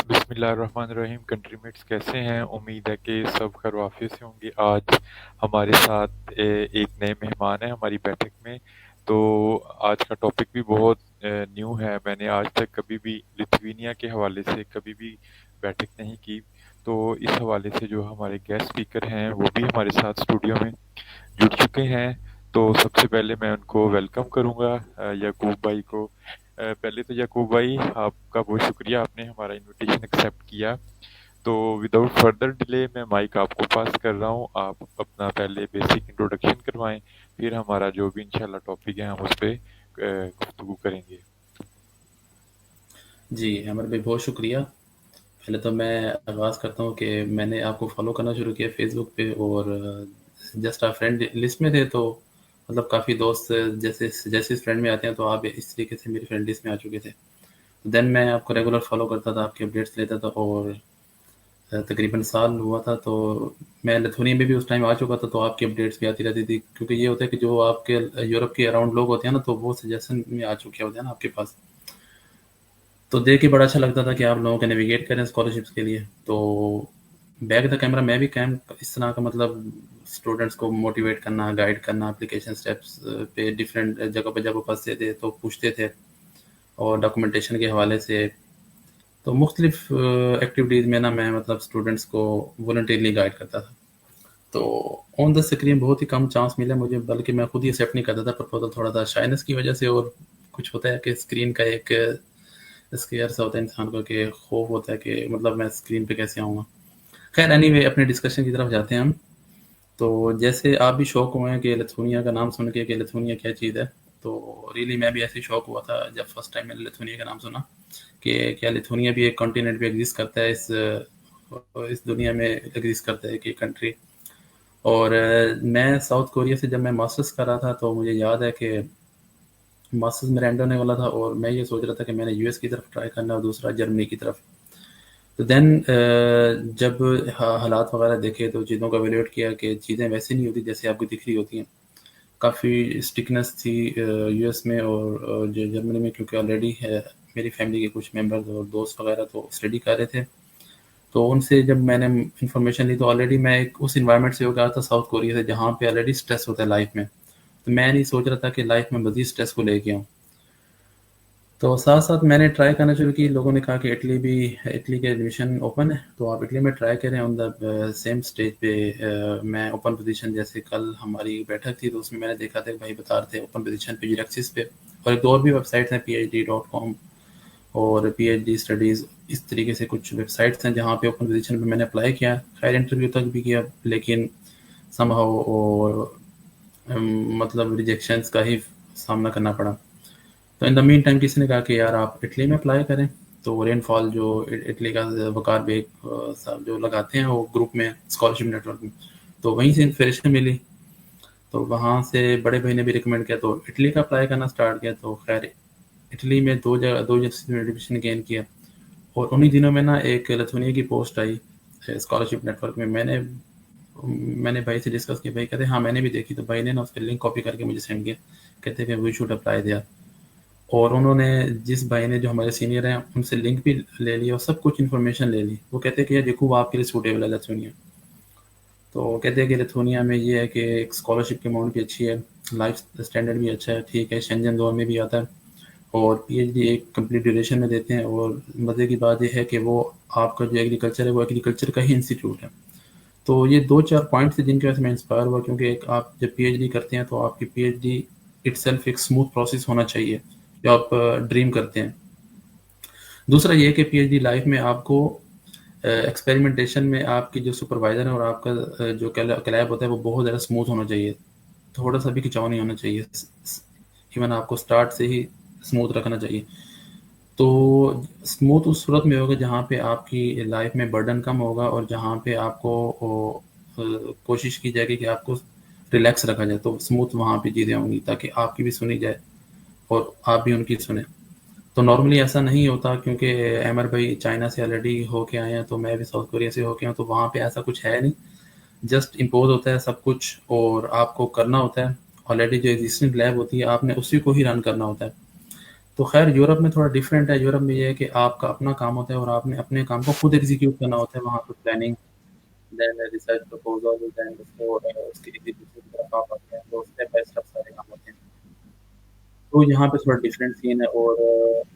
بسم اللہ الرحمن الرحیم. کنٹری میٹس کیسے ہیں؟ امید ہے کہ سب خیر و عافیت سے ہوں گے. آج ہمارے ساتھ ایک نئے مہمان ہیں ہماری بیٹھک میں. تو آج کا ٹاپک بھی بہت نیو ہے. میں نے آج تک کبھی بھی لتھوینیا کے حوالے سے کبھی بھی بیٹھک نہیں کی. تو اس حوالے سے جو ہمارے گیسٹ اسپیکر ہیں وہ بھی ہمارے ساتھ اسٹوڈیو میں جڑ چکے ہیں. تو سب سے پہلے میں ان کو ویلکم کروں گا، یعقوب بھائی کو. پہلے تو یعقوب بھائی آپ کا بہت شکریہ، آپ نے ہمارا انویٹیشن ایکسیپٹ کیا. تو وداؤٹ فردر ڈیلے میں مائک آپ کو پاس کر رہا ہوں. آپ اپنا پہلے بیسک انٹروڈکشن کروائیں، پھر ہمارا جو بھی انشاءاللہ ٹاپک ہے ہم اس پہ گفتگو کریں گے. جی عمر بھائی، بہت شکریہ. پہلے تو میں آغاز کرتا ہوں کہ میں نے آپ کو فالو کرنا شروع کیا فیس بک پہ، اور جسٹ آپ فرینڈ لسٹ میں تھے. تو مطلب کافی دوست جیسے فرینڈ میں آتے ہیں، تو آپ اس طریقے سے میری فرینڈ لسٹ میں آ چکے تھے. دین میں آپ کو ریگولر فالو کرتا تھا، آپ کے اپڈیٹس لیتا تھا، اور تقریباً سال ہوا تھا. تو میں لتھونیا میں بھی اس ٹائم آ چکا تھا، تو آپ کی اپڈیٹس بھی آتی رہتی تھی. کیونکہ یہ ہوتا ہے کہ جو آپ کے یورپ کے اراؤنڈ لوگ ہوتے ہیں نا، تو وہ سجیشن میں آ چکے ہوتے ہیں نا آپ کے پاس. تو دیکھ کے بڑا اچھا لگتا تھا کہ آپ لوگوں کے نیویگیٹ کریں اسکالرشپس کے لیے. تو بیک دا کیمرہ میں بھی کیمپ اس طرح کا، مطلب اسٹوڈنٹس کو موٹیویٹ کرنا، گائیڈ کرنا، اپلیکیشن اسٹیپس پہ ڈفرینٹ جگہ پہ جب وہ پھنستے تھے تو پوچھتے تھے، اور ڈاکومنٹیشن کے حوالے سے. تو مختلف ایکٹیویٹیز میں نا میں مطلب اسٹوڈنٹس کو والنٹیرلی گائیڈ کرتا تھا. تو آن دا اسکرین بہت ہی کم چانس ملا مجھے، بلکہ میں خود ہی ایکسیپٹ نہیں کرتا تھا پرپوزل، تھوڑا سا شائنس کی وجہ سے. اور کچھ ہوتا ہے کہ اسکرین کا ایک اسکیئر سا ہوتا ہے انسان کو، کہ خوف ہوتا ہے کہ مطلب میں اسکرین پہ کیسے آؤں گا. خیر اینی وے، اپنے ڈسکشن کی طرف جاتے ہیں ہم. تو جیسے آپ بھی شوق ہوئے ہیں کہ لتھونیا کا نام سن کے کہ لتھونیا کیا چیز ہے، تو ریلی میں بھی ایسے شوق ہوا تھا جب فرسٹ ٹائم میں نے لتھونیا کا نام سنا کہ کیا لتھونیا بھی ایک کانٹیننٹ بھی ایگزسٹ کرتا ہے، اس دنیا میں ایگزسٹ کرتا ہے کہ کنٹری. اور میں ساؤتھ کوریا سے جب میں ماسٹرس کر رہا تھا، تو مجھے یاد ہے کہ ماسٹرز میں رینڈ ہونے والا تھا، اور میں یہ سوچ رہا تھا کہ میں نے یو ایس کی طرف ٹرائی کرنا اور دوسرا جرمنی کی طرف. تو دین جب حالات وغیرہ دیکھے تو چیزوں کا ایویلیویٹ کیا کہ چیزیں ویسے نہیں ہوتی جیسے آپ کو دکھ رہی ہوتی ہیں. کافی اسٹکنس تھی یو ایس میں اور جو جرمنی میں، کیونکہ آلریڈی ہے میری فیملی کے کچھ ممبرز اور دوست وغیرہ تو اسٹڈی کر رہے تھے. تو ان سے جب میں نے انفارمیشن لی، تو آلریڈی میں ایک اس انوائرمنٹ سے ہو گیا تھا ساؤتھ کوریا سے، جہاں پہ آلریڈی اسٹریس ہوتا ہے لائف میں. تو میں نہیں سوچ رہا تھا کہ لائف میں مزید اسٹریس کو لے کے آؤں. تو ساتھ ساتھ میں نے ٹرائی کرنا شروع کی. لوگوں نے کہا کہ اٹلی کے ایڈمیشن اوپن ہے، تو آپ اٹلی میں ٹرائی کریں. آن دا سیم اسٹیج پہ میں اوپن پوزیشن، جیسے کل ہماری بیٹھک تھی تو اس میں نے دیکھا تھا کہ بھائی بتا رہے تھے اوپن پوزیشن پہ جیریکسس پہ، اور ایک دو اور بھی ویب سائٹس ہیں PhD.com اور PhD اسٹڈیز، اس طریقے سے کچھ ویب سائٹس ہیں جہاں پہ اوپن پوزیشن پہ میں نے اپلائی کیا. خیر انٹرویو تک بھی کیا، لیکن سم ہاؤ اور مطلب ریجیکشنس کا ہی سامنا کرنا پڑا. تو ان دا مین ٹائم کسی نے کہا کہ یار آپ اٹلی میں اپلائی کریں. تو رین فال جو اٹلی کا وقار بیگ صاحب جو لگاتے ہیں وہ گروپ میں اسکالرشپ نیٹ ورک میں، تو وہیں سے انفارمیشن ملی. تو وہاں سے بڑے بھائی نے بھی ریکمینڈ کیا، تو اٹلی کا اپلائی کرنا اسٹارٹ کیا. تو خیر اٹلی میں دو جگہ میں ایڈمیشن گین کیا، اور انہی دنوں میں نا ایک لتھونیا کی پوسٹ آئی اسکالرشپ نیٹ ورک میں. میں نے بھائی سے ڈسکس کیا، بھائی کہتے ہاں میں نے بھی دیکھی. تو بھائی نے نا اس کا لنک کاپی کر کے مجھے سینڈ کیا، کہتے کہ وی شوڈ اپلائی دیا. اور انہوں نے جس بھائی نے جو ہمارے سینئر ہیں ان سے لنک بھی لے لیا اور سب کچھ انفارمیشن لے لی. وہ کہتے ہیں کہ دیکھو آپ کے لیے سوٹیبل ہے لتھونیا. تو کہتے ہیں کہ لتھونیا میں یہ ہے کہ ایک اسکالرشپ کی اماؤنٹ بھی اچھی ہے، لائف اسٹینڈرڈ بھی اچھا ہے، ٹھیک ہے، شینجن زون میں بھی آتا ہے، اور PhD ایک کمپلیٹ ڈیوریشن میں دیتے ہیں. اور مزے کی بات یہ ہے کہ وہ آپ کا جو ایگریکلچر ہے وہ ایگریکلچر کا ہی انسٹیٹیوٹ ہے. تو یہ دو چار پوائنٹس تھے جن کی وجہ سے میں انسپائر ہوا، کیونکہ ایک آپ جب PhD کرتے ہیں تو آپ کی PhD اٹ سیلف ایک اسموتھ پروسیس ہونا چاہیے جو آپ ڈریم کرتے ہیں. دوسرا یہ کہ PhD لائف میں آپ کو ایکسپیریمنٹیشن میں آپ کی جو سپروائزر ہے اور آپ کا جو کلیب ہوتا ہے وہ بہت زیادہ اسموتھ ہونا چاہیے، تھوڑا سا بھی کھچاؤ نہیں ہونا چاہیے. ایون آپ کو اسٹارٹ سے ہی اسموتھ رکھنا چاہیے. تو اسموتھ اس صورت میں ہوگا جہاں پہ آپ کی لائف میں برڈن کم ہوگا، اور جہاں پہ آپ کو کوشش کی جائے گی کہ آپ کو ریلیکس رکھا جائے. تو اسموتھ وہاں پہ چیزیں ہوں گی تاکہ آپ کی بھی سنی جائے اور آپ بھی ان کی سنیں. تو نارملی ایسا نہیں ہوتا، کیونکہ عمر بھائی چائنا سے آلریڈی ہو کے آئے ہیں، تو میں بھی ساؤتھ کوریا سے ہو کے ہوں. تو وہاں پہ ایسا کچھ ہے نہیں، جسٹ امپوز ہوتا ہے سب کچھ اور آپ کو کرنا ہوتا ہے. آلریڈی جو ایگزسٹنگ لیب ہوتی ہے آپ نے اسی کو ہی رن کرنا ہوتا ہے. تو خیر یورپ میں تھوڑا ڈفرینٹ ہے، یورپ میں یہ ہے کہ آپ کا اپنا کام ہوتا ہے اور آپ نے اپنے کام کو خود ایگزیکیوٹ کرنا ہوتا ہے، وہاں پہ پلاننگ، دین ریسرچ پرپوزل، دین اس کو اس کی ایگزیکیوشن کی طرف آپ آتے ہیں، تو اسٹیپ بائی اسٹیپ سارے کام ہوتے ہیں۔ تو یہاں پہ تھوڑا ڈفرینٹ سین ہے، اور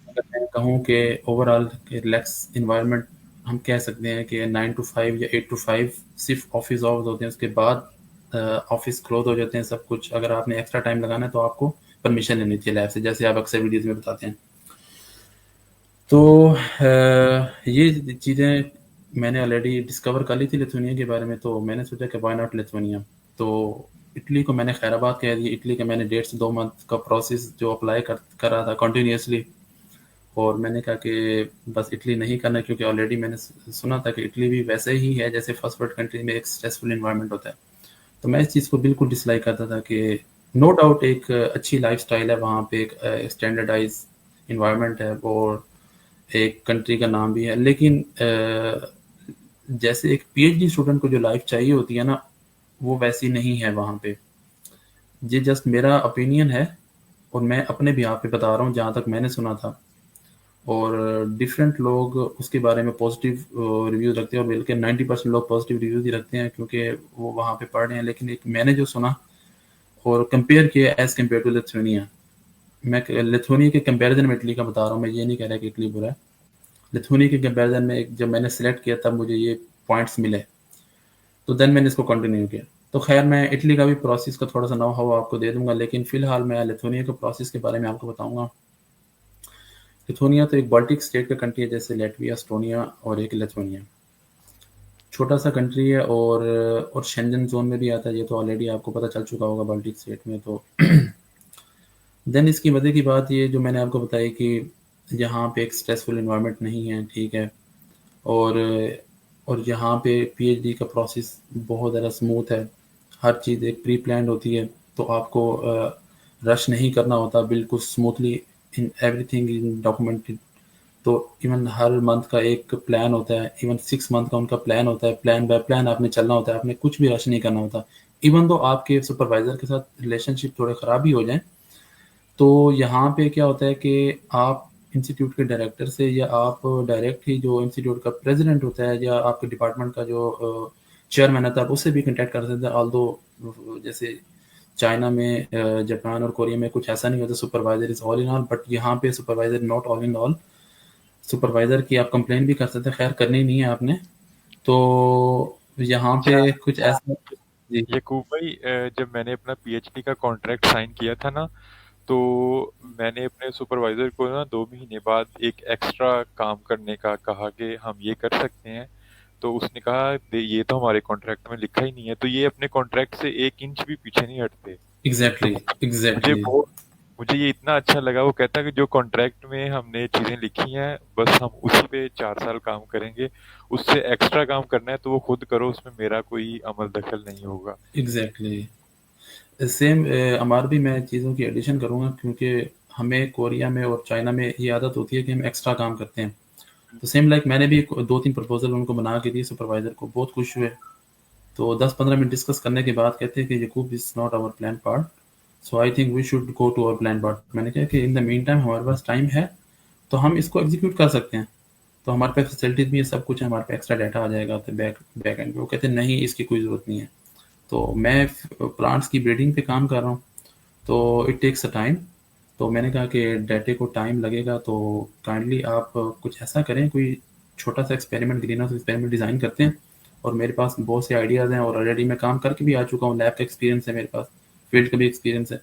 اگر میں کہوں کہ اوور آل ریلیکس انوائرمنٹ، ہم کہہ سکتے ہیں کہ 9 to 5 یا 8 to 5 صرف آفس آورز ہوتے ہیں، اس کے بعد آفس کلوز ہو جاتے ہیں سب کچھ۔ اگر آپ نے ایکسٹرا ٹائم لگانا ہے تو آپ کو پرمیشن لینی چاہیے لیب سے، جیسے آپ اکثر ویڈیوز میں بتاتے ہیں۔ تو یہ چیزیں میں نے آلریڈی ڈسکور کر لی تھی لتھونیا کے بارے میں، تو میں نے سوچا کہ وائی ناٹ لتھونیا۔ تو اٹلی کو میں نے خیر آباد کہہ دیا، اٹلی کا میں نے 1.5 سے 2 منتھ کا پروسیس جو اپلائی کر رہا تھا کنٹینیوسلی، اور میں نے کہا کہ بس اٹلی نہیں کرنا، کیونکہ آلریڈی میں نے سنا تھا کہ اٹلی بھی ویسے ہی ہے جیسے فرسٹ ورلڈ کنٹری میں ایک اسٹریسفل انوائرمنٹ ہوتا ہے۔ تو میں اس چیز کو بالکل ڈس لائک کرتا تھا کہ نو ڈاؤٹ ایک اچھی لائف اسٹائل ہے وہاں پہ، ایک اسٹینڈرڈائز انوائرمنٹ ہے، اور ایک کنٹری کا نام بھی ہے، لیکن جیسے ایک پی ایچ ڈی اسٹوڈنٹ کو جو لائف چاہیے ہوتی ہے نا، وہ ویسی نہیں ہے وہاں پہ۔ یہ جسٹ میرا اوپینین ہے، اور میں اپنے بھی آپ پہ بتا رہا ہوں جہاں تک میں نے سنا تھا، اور ڈفرینٹ لوگ اس کے بارے میں پازیٹیو ریویوز رکھتے ہیں، اور بلکہ 90% لوگ پازیٹیو ریویوز ہی رکھتے ہیں کیونکہ وہ وہاں پہ پڑھ رہے ہیں۔ لیکن ایک میں نے جو سنا اور کمپیئر کیا ایز کمپیئر ٹو لتھونیا، میں لتھونیا کے کمپیریزن میں اٹلی کا بتا رہا ہوں، میں یہ نہیں کہہ رہا کہ اٹلی برا ہے۔ لتھونیا کے کمپیریزن میں جب میں نے سلیکٹ کیا تب مجھے یہ پوائنٹس ملے، تو دین میں نے اس کو کنٹینیو کیا۔ تو خیر میں اٹلی کا بھی پروسیس کا تھوڑا سا نو ہاؤ آپ کو دے دوں گا، لیکن فی الحال میں لتھونیا کے پروسیس کے بارے میں آپ کو بتاؤں گا۔ لتھونیا تو ایک بالٹک اسٹیٹ کا کنٹری ہے، جیسے لیٹویا، اسٹونیا اور ایک لتھونیا، چھوٹا سا کنٹری ہے، اور شینجن زون میں بھی آتا ہے، یہ تو آلریڈی آپ کو پتہ چل چکا ہوگا بالٹک اسٹیٹ میں۔ تو دین اس کی وجہ کی بات یہ جو میں نے آپ کو بتائی کہ یہاں پہ ایک اسٹریسفل انوائرمنٹ نہیں ہے، ٹھیک ہے، اور یہاں پہ پی ایچ ڈی کا پروسیس بہت زیادہ اسموتھ ہے، ہر چیز ایک پری پلانڈ ہوتی ہے، تو آپ کو رش نہیں کرنا ہوتا، بالکل smoothly in every thing documented. تو ایون ہر منتھ کا ایک پلان ہوتا ہے، ایون 6 منتھ کا ان کا پلان ہوتا ہے، پلان بائی پلان آپ نے چلنا ہوتا ہے، آپ نے کچھ بھی رش نہیں کرنا ہوتا۔ ایون تو آپ کے سپروائزر کے ساتھ ریلیشن شپ تھوڑے خراب ہی ہو جائیں، تو یہاں پہ کیا ہوتا ہے کہ آپ انسٹیٹیوٹ کے ڈائریکٹر سے، یا آپ ڈائریکٹ ہی جو انسٹیٹیوٹ کا پریزیڈنٹ ہوتا ہے، یا آپ کے ڈپارٹمنٹ کا جو چیئرمین ہوتا ہے، آپ اس سے بھی کنٹیکٹ کر سکتے ہیں۔ آلدو جیسے چائنا میں، جاپان اور کوریا میں کچھ ایسا نہیں ہوتا supervisor is all in all, but یہاں پہ supervisor not all in all, supervisor کی آپ کمپلین بھی کر سکتے ہیں، خیر کرنی نہیں ہے آپ نے۔ تو یہاں پہ اچھا کچھ ایسا، جی یعقوب بھائی، جب میں نے اپنا پی ایچ ڈی کا کانٹریکٹ سائن کیا تھا نا، تو میں نے اپنے سپروائزر کو نا 2 مہینے بعد ایک ایکسٹرا کام کرنے کا کہا کہ ہم یہ کر سکتے ہیں، تو اس نے کہا یہ تو ہمارے کانٹریکٹ میں لکھا ہی نہیں ہے، تو یہ اپنے کانٹریکٹ سے 1 انچ بھی پیچھے نہیں ہٹتے۔ تو ایگزیکٹلی مجھے ایگزیکٹلی بہت مجھے یہ اتنا اچھا لگا، وہ کہتا کہ جو کانٹریکٹ میں ہم نے چیزیں لکھی ہیں بس ہم اسی پہ 4 سال کام کریں گے، اس سے ایکسٹرا کام کرنا ہے تو وہ خود کرو، اس میں میرا کوئی عمل دخل نہیں ہوگا۔ ایگزیکٹلی سیم ہمارے بھی، میں چیزوں کی ایڈیشن کروں گا کیونکہ ہمیں کوریا میں اور چائنا میں یہ عادت ہوتی ہے کہ ہم ایکسٹرا کام کرتے ہیں۔ تو سیم لائک میں نے بھی 2-3 پرپوزل ان کو بنا کے دی سپروائزر کو، بہت خوش ہوئے۔ تو 10-15 منٹ ڈسکس کرنے کے بعد کہتے ہیں کہ Yaqub is not our plan part, so I think we should go to our plan part. میں نے کہا کہ ان دا مین ٹائم ہمارے پاس ٹائم ہے تو ہم اس کو ایگزیکیوٹ کر سکتے ہیں، تو ہمارے پاس فیسلٹیز بھی ہے، سب کچھ ہے، ہمارے پاس ایکسٹرا ڈیٹا آ جائے گا تو بیک اینڈ پہ۔ وہ کہتے ہیں نہیں اس کی کوئی ضرورت نہیں ہے۔ تو میں پلانٹس کی بریڈنگ پہ کام کر رہا ہوں، تو اٹ ٹیکس اے ٹائم۔ تو میں نے کہا کہ ڈیٹے کو ٹائم لگے گا، تو کائنڈلی آپ کچھ ایسا کریں، کوئی چھوٹا سا experiment, green house experiment design کرتے ہیں، اور میرے پاس بہت سے آئیڈیاز ہیں، اور آلریڈی میں کام کر کے بھی آ چکا ہوں، لیب کا ایکسپیرینس ہے میرے پاس، فیلڈ کا بھی ایکسپیرینس ہے،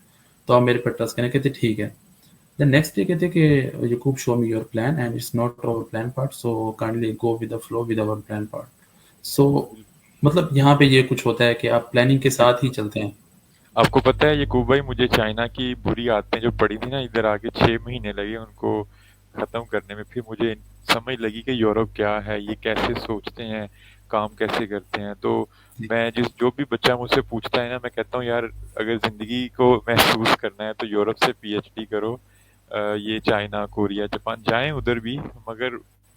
تو آپ میرے پر ٹرسٹ کریں۔ کہتے ٹھیک ہے۔ دین نیکسٹ ڈے کہتے کہ Yaqub show me your plan and it's not our plan part, so kindly go with the flow with our plan part. So مطلب یہاں پہ یہ کچھ ہوتا ہے کہ آپ پلاننگ کے ساتھ ہی چلتے ہیں۔ آپ کو پتہ ہے یعقوب بھائی، مجھے چائنا کی بری عادتیں جو پڑی تھی نا ادھر آگے 6 مہینے لگے ان کو ختم کرنے میں، پھر مجھے سمجھ لگی کہ یورپ کیا ہے، یہ کیسے سوچتے ہیں، کام کیسے کرتے ہیں۔ تو میں جو بھی بچہ مجھ سے پوچھتا ہے نا، میں کہتا ہوں یار اگر زندگی کو محسوس کرنا ہے تو یورپ سے پی ایچ ڈی کرو، یہ چائنا، کوریا، جاپان جائیں ادھر بھی، مگر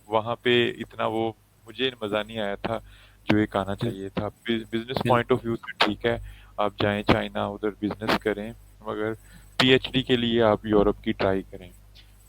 وہاں پہ اتنا وہ مجھے مزہ نہیں آیا تھا جو ایک آنا چاہیے تھا۔ بزنس پوائنٹ آف ویو سے ٹھیک ہے، آپ جائیں چائنا ادھر بزنس کریں، مگر پی ایچ ڈی کے لیے آپ یورپ کی ٹرائی کریں۔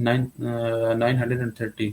930,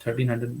1300,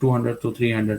200 to 300।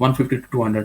150 to 200।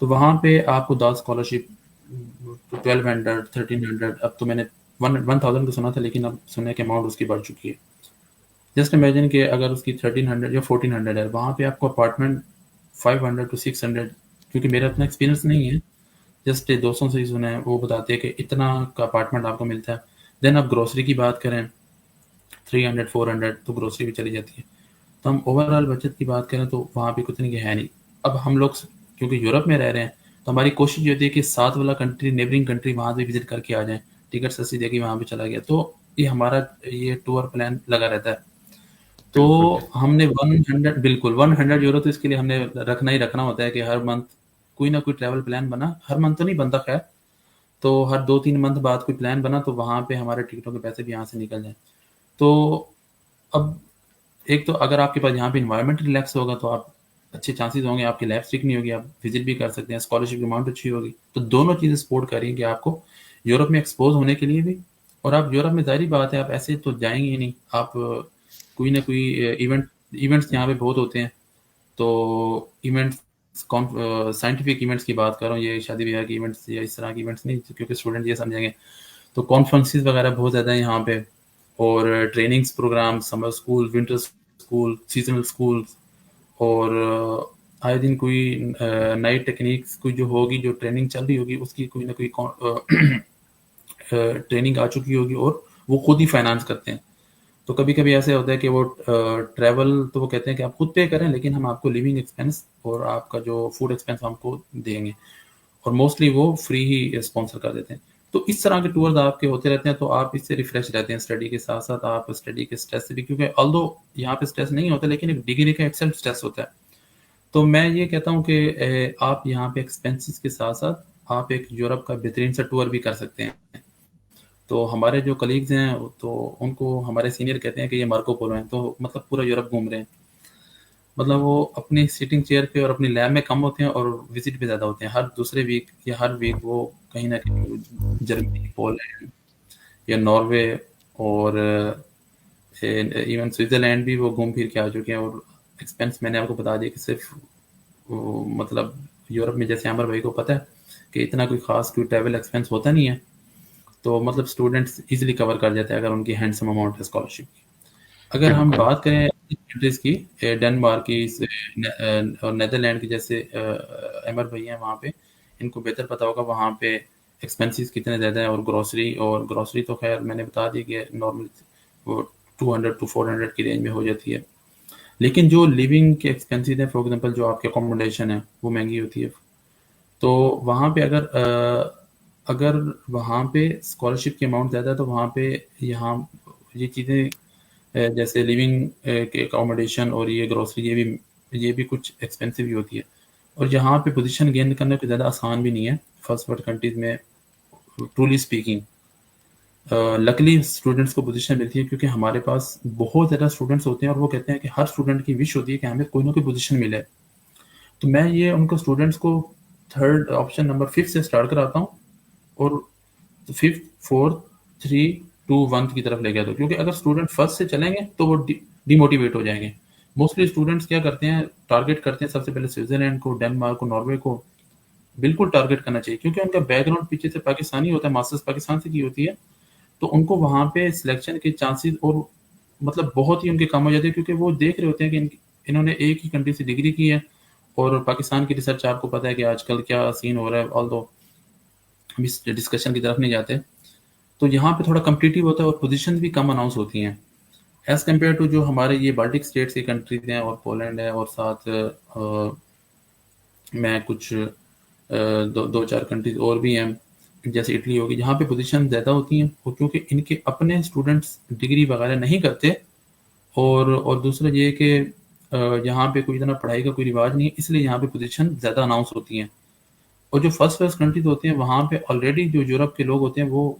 تو وہاں پہ آپ کو 10 اسکالرشپ 1200 1300، اب تو میں نے 1000 کو سنا تھا، لیکن اب سننے کے اماؤنٹ اس کی بڑھ چکی ہے. جسٹ امیجن کہ اگر اس کی 1300 یا 1400 ہے، وہاں پہ آپ کو اپارٹمنٹ 500 to 600، کیونکہ میرا اتنا ایکسپیرینس نہیں ہے، جسٹ دوستوں سے ہی سنا ہے، وہ بتاتے ہیں کہ اتنا کا اپارٹمنٹ آپ کو ملتا ہے. دین آپ گروسری کی بات کریں 300 400 تو گروسری بھی چلی جاتی ہے. تو ہم اوور آل بچت کی بات کریں تو وہاں پہ کتنی کی ہے نہیں. اب ہم لوگ کیونکہ یورپ میں رہ رہے ہیں تو ہماری کوشش یہ ہوتی ہے کہ ساتھ والا کنٹری، نیبرنگ کنٹری، وہاں سے وزٹ کر کے آ جائیں. ٹکٹ سستی دے کے وہاں پہ چلا گیا، تو یہ ہمارا یہ ٹور پلان لگا رہتا ہے. تو بالکل. ہم نے 100 بالکل 100 یورو تو اس کے لیے ہم نے رکھنا ہی رکھنا ہوتا ہے کہ ہر منتھ کوئی نہ کوئی ٹریول پلان بنا. ہر منتھ تو نہیں بنتا خیر، تو ہر 2-3 منتھ بعد کوئی پلان بنا تو وہاں پہ ہمارے ٹکٹوں کے پیسے بھی یہاں سے نکل جائیں. تو اب ایک تو اگر آپ کے پاس یہاں پہ انوائرمنٹ ریلیکس ہوگا تو آپ اچھے چانسز ہوں گے، آپ کی لائف اسٹک نہیں ہوگی، آپ وزٹ بھی کر سکتے ہیں، اسکالرشپ کی اماؤنٹ اچھی ہوگی. تو دونوں چیزیں سپورٹ کر رہی ہیں کہ آپ کو یورپ میں ایکسپوز ہونے کے لیے بھی. اور آپ یورپ میں ظاہری بات ہے آپ ایسے تو جائیں گے ہی نہیں، آپ کوئی نہ کوئی ایونٹس یہاں پہ بہت ہوتے ہیں. تو ایونٹس سائنٹیفک ایونٹس کی بات کر رہا ہوں، یہ شادی بیاہ کی ایونٹس یا اس طرح کی ایونٹس نہیں، کیونکہ اسٹوڈنٹ یہ سمجھیں گے. تو کانفرنسز وغیرہ بہت زیادہ ہیں یہاں پہ، اور trainings program, summer school, winter school, seasonal school, اور آئے دن کوئی نئی ٹیکنیکس کوئی جو ہوگی، جو ٹریننگ چل رہی ہوگی، اس کی کوئی نہ کوئی ٹریننگ آ چکی ہوگی، اور وہ خود ہی فائنانس کرتے ہیں. تو کبھی کبھی ایسے ہوتا ہے کہ وہ ٹریول تو وہ کہتے ہیں کہ آپ خود پے کریں، لیکن ہم آپ کو لیونگ ایکسپینس اور آپ کا جو فوڈ ایکسپینس ہم کو دیں گے، اور موسٹلی وہ فری ہی اسپانسر کر دیتے ہیں. تو اس طرح کے ٹورز آپ کے ہوتے رہتے ہیں، تو آپ اس سے ریفریش رہتے ہیں اسٹڈی کے ساتھ ساتھ. آپ اسٹڈی کے اسٹریس سے بھی، کیونکہ آلدو یہاں پہ اسٹریس نہیں ہوتا، لیکن ایک ڈگری کا ایک سیلف اسٹریس ہوتا ہے. تو میں یہ کہتا ہوں کہ آپ یہاں پہ ایکسپینسز کے ساتھ ساتھ آپ ایک یورپ کا بہترین سا ٹور بھی کر سکتے ہیں. تو ہمارے جو کلیگز ہیں تو ان کو ہمارے سینئر کہتے ہیں کہ یہ مارکو پولو ہیں، تو مطلب پورا یورپ گھوم رہے ہیں. مطلب وہ اپنی سیٹنگ چیئر پہ اور اپنی لیب میں کم ہوتے ہیں اور وزٹ پہ زیادہ ہوتے ہیں. ہر دوسرے ویک یا ہر ویک وہ کہیں نہ کہیں جرمنی، پولینڈ یا ناروے، اور ایون سوئٹزرلینڈ بھی وہ گھوم پھر کے آ چکے ہیں. اور ایکسپینس میں نے آپ کو بتا دیا کہ صرف مطلب یورپ میں، جیسے عامر بھائی کو پتہ ہے کہ اتنا کوئی خاص کوئی ٹریول ایکسپینس ہوتا نہیں ہے، تو مطلب اسٹوڈنٹس ایزیلی کور کر جاتے ہیں اگر ان کی ہینڈسم اماؤنٹ ہے اسکالرشپ کی. اگر ہم بالکل. بات کریں کنٹریز کی، ڈنمارک کی اور نیدرلینڈ کی، جیسے امر بھائی ہیں وہاں پہ، ان کو بہتر پتا ہوگا وہاں پہ ایکسپینسز کتنے زیادہ ہیں. اور گروسری تو خیر میں نے بتا دی کہ نارمل وہ 200 to 400 کی رینج میں ہو جاتی ہے. لیکن جو لیونگ کے ایکسپینسز ہیں، فار ایگزامپل جو آپ کے اکوموڈیشن ہے وہ مہنگی ہوتی ہے. تو وہاں پہ اگر وہاں پہ اسکالرشپ کی اماؤنٹ زیادہ ہے تو وہاں پہ یہاں یہ چیزیں جیسے لیونگ کے اکوموڈیشن اور یہ گروسری، یہ بھی کچھ ایکسپینسو ہی ہوتی ہے. اور یہاں پہ پوزیشن گین کرنا کوئی زیادہ آسان بھی نہیں ہے فرسٹ ورلڈ کنٹریز میں، ٹرولی اسپیکنگ. لکلی اسٹوڈنٹس کو پوزیشن ملتی ہے کیونکہ ہمارے پاس بہت زیادہ اسٹوڈنٹس ہوتے ہیں، اور وہ کہتے ہیں کہ ہر اسٹوڈنٹ کی وش ہوتی ہے کہ ہمیں کوئی نہ کوئی پوزیشن ملے. تو میں یہ ان کو اسٹوڈنٹس کو تھرڈ آپشن نمبر 5 سے اسٹارٹ کراتا ہوں، اور 5th 4th 3 2 1 کی طرف لے گیا. تو کیونکہ اگر اسٹوڈنٹ فرسٹ سے چلیں گے تو وہ ڈی موٹیویٹ ہو جائیں گے. موسٹلی اسٹوڈنٹس کیا کرتے ہیں، ٹارگیٹ کرتے ہیں سب سے پہلے سوئٹزرلینڈ کو، ڈنمارک کو، ناروے کو. بالکل ٹارگیٹ کرنا چاہیے کیونکہ ان کا بیک گراؤنڈ پیچھے سے پاکستانی ہوتا ہے، ماسٹرز پاکستان سے کی ہوتی ہے. تو ان کو وہاں پہ سلیکشن کے چانسز اور مطلب بہت ہی ان کے کم ہو جاتے ہیں، کیونکہ وہ دیکھ رہے ہوتے ہیں کہ انہوں نے ایک ہی کنٹری سے ڈگری کی ہے. اور پاکستان کی ریسرچ آپ کو پتہ ہے کہ آج کل کیا سین ہو رہا ہے، آلدو ہم اس ڈسکشن کی طرف نہیں جاتے. تو یہاں پہ تھوڑا کمپٹیٹیو ہوتا ہے اور پوزیشن بھی کم اناؤنس ہوتی ہیں ایز کمپیئر ٹو جو ہمارے یہ بالٹک اسٹیٹس کی کنٹریز ہیں، اور پولینڈ ہے، اور ساتھ میں کچھ دو چار کنٹریز اور بھی ہیں جیسے اٹلی ہوگی، جہاں پہ پوزیشن زیادہ ہوتی ہیں. اور کیونکہ ان کے اپنے اسٹوڈنٹس ڈگری وغیرہ نہیں کرتے، اور دوسرا یہ کہ یہاں پہ کوئی اتنا پڑھائی کا کوئی رواج نہیں ہے، اس لیے یہاں پہ پوزیشن زیادہ اناؤنس ہوتی ہیں. اور جو فرسٹ ورلڈ کنٹریز ہوتے ہیں وہاں پہ آلریڈی جو یورپ کے لوگ ہوتے ہیں وہ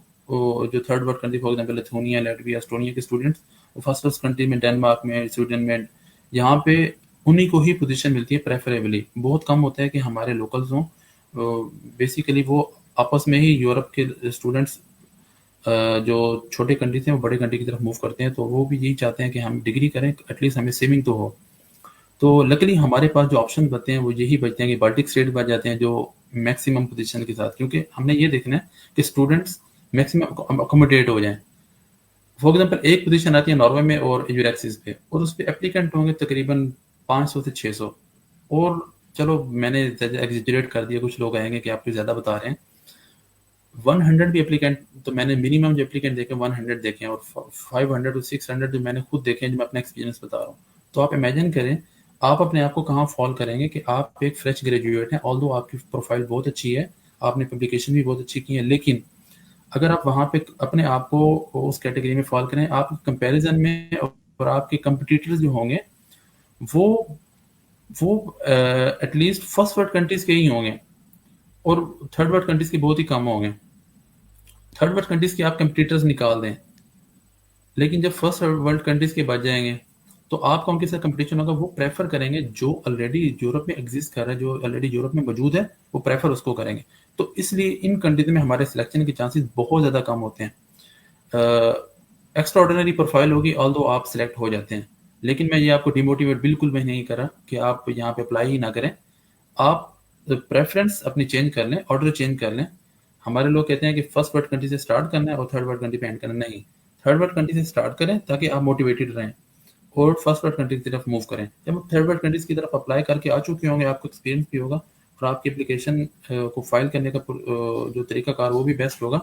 جو third world country, for example Lithuania, Latvia, Estonia کے اسٹوڈنٹس فرسٹ ورلڈ کنٹری میں، ڈنمارک میں، سویڈن میں، یہاں پہ انہی کو ہی پوزیشن ملتی ہے پریفریبلی. بہت کم ہوتا ہے کہ ہمارے لوکلز ہوں. بیسیکلی وہ آپس میں ہی یورپ کے اسٹوڈنٹس جو چھوٹے کنٹری ہیں وہ بڑے کنٹری کی طرف موو کرتے ہیں. تو وہ بھی یہی چاہتے ہیں کہ ہم ڈگری کریں، ایٹ لیسٹ ہمیں سیونگ تو ہو. تو لکلی ہمارے پاس جو آپشن بچتے ہیں وہ یہی بچتے ہیں کہ بالٹک اسٹیٹ بچ جاتے ہیں جو میکسیمم پوزیشن کے ساتھ، کیونکہ ہم نے یہ دیکھنا ہے کہ اسٹوڈنٹس میکسیمم اکوموڈیٹ ہو جائیں. فار ایگزامپل ایک پوزیشن آتی ہے ناروے میں اور یوریکسس پہ، اور اس پہ اپلیکنٹ ہوں گے تقریباً 500 سے 600. اور چلو میں نے ایگزیجریٹ کر دیا، کچھ لوگ آئیں گے کہ آپ کو زیادہ بتا رہے ہیں. 100 بھی اپلیکنٹ تو میں نے منیمم جو اپلیکنٹ دیکھے 100 دیکھے ہیں، اور 500 to 600 جو میں نے خود دیکھے ہیں، جو میں اپنا ایکسپیرینس بتا رہا ہوں. تو آپ امیجن کریں آپ اپنے آپ کو کہاں فال کریں گے کہ آپ ایک فریش گریجویٹ ہیں، آلدو آپ کی پروفائل بہت اچھی ہے، آپ نے پبلیکیشن بھی بہت اچھی کی ہے، لیکن اگر آپ وہاں پہ اپنے آپ کو اس کیٹیگری میں فال کریں، آپ کمپیریزن میں اور آپ کے کمپٹیٹرز جو ہوں گے وہ at least first world countries کے ہی ہوں گے، اور تھرڈ ورلڈ کنٹریز کے بہت ہی کم ہوں گے. تھرڈ ورلڈ کنٹریز کے آپ کمپٹیٹرز نکال دیں، لیکن جب فرسٹ ورلڈ کنٹریز کے بچ جائیں گے تو آپ کا ان کے ساتھ کمپٹیشن ہوگا. وہ پریفر کریں گے جو آلریڈی یورپ میں ایگزسٹ کر رہا ہے، جو آلریڈی یورپ میں موجود ہے، وہ پریفر اس کو کریں گے. تو اس لیے ان کنٹریز میں ہمارے سلیکشن کے چانسز بہت زیادہ کم ہوتے ہیں. ایکسٹرا آرڈنری پروفائل ہوگی آلدو آپ سلیکٹ ہو جاتے ہیں، لیکن میں یہ آپ کو ڈیموٹیویٹ بالکل بھی نہیں کرا کہ آپ یہاں پہ اپلائی ہی نہ کریں. آپ پریفرنس اپنی چینج کر لیں، آرڈر چینج کر لیں. ہمارے لوگ کہتے ہیں کہ فرسٹ ورلڈ کنٹری سے اسٹارٹ کرنا ہے اور تھرڈ ورلڈ کنٹری پہ اینڈ کرنا. نہیں، تھرڈ ورلڈ کنٹری سے اسٹارٹ کریں تاکہ آپ موٹیویٹڈ رہیں اور فرسٹ ورلڈ کنٹری کی طرف موو کریں. جب آپ تھرڈ ورلڈ کنٹریز کی طرف اپلائی کر کے آ چکے ہوں گے، آپ کو ایکسپیرینس بھی ہوگا اور آپ کی اپلیکیشن کو فائل کرنے کا جو طریقہ کار وہ بھی بیسٹ ہوگا.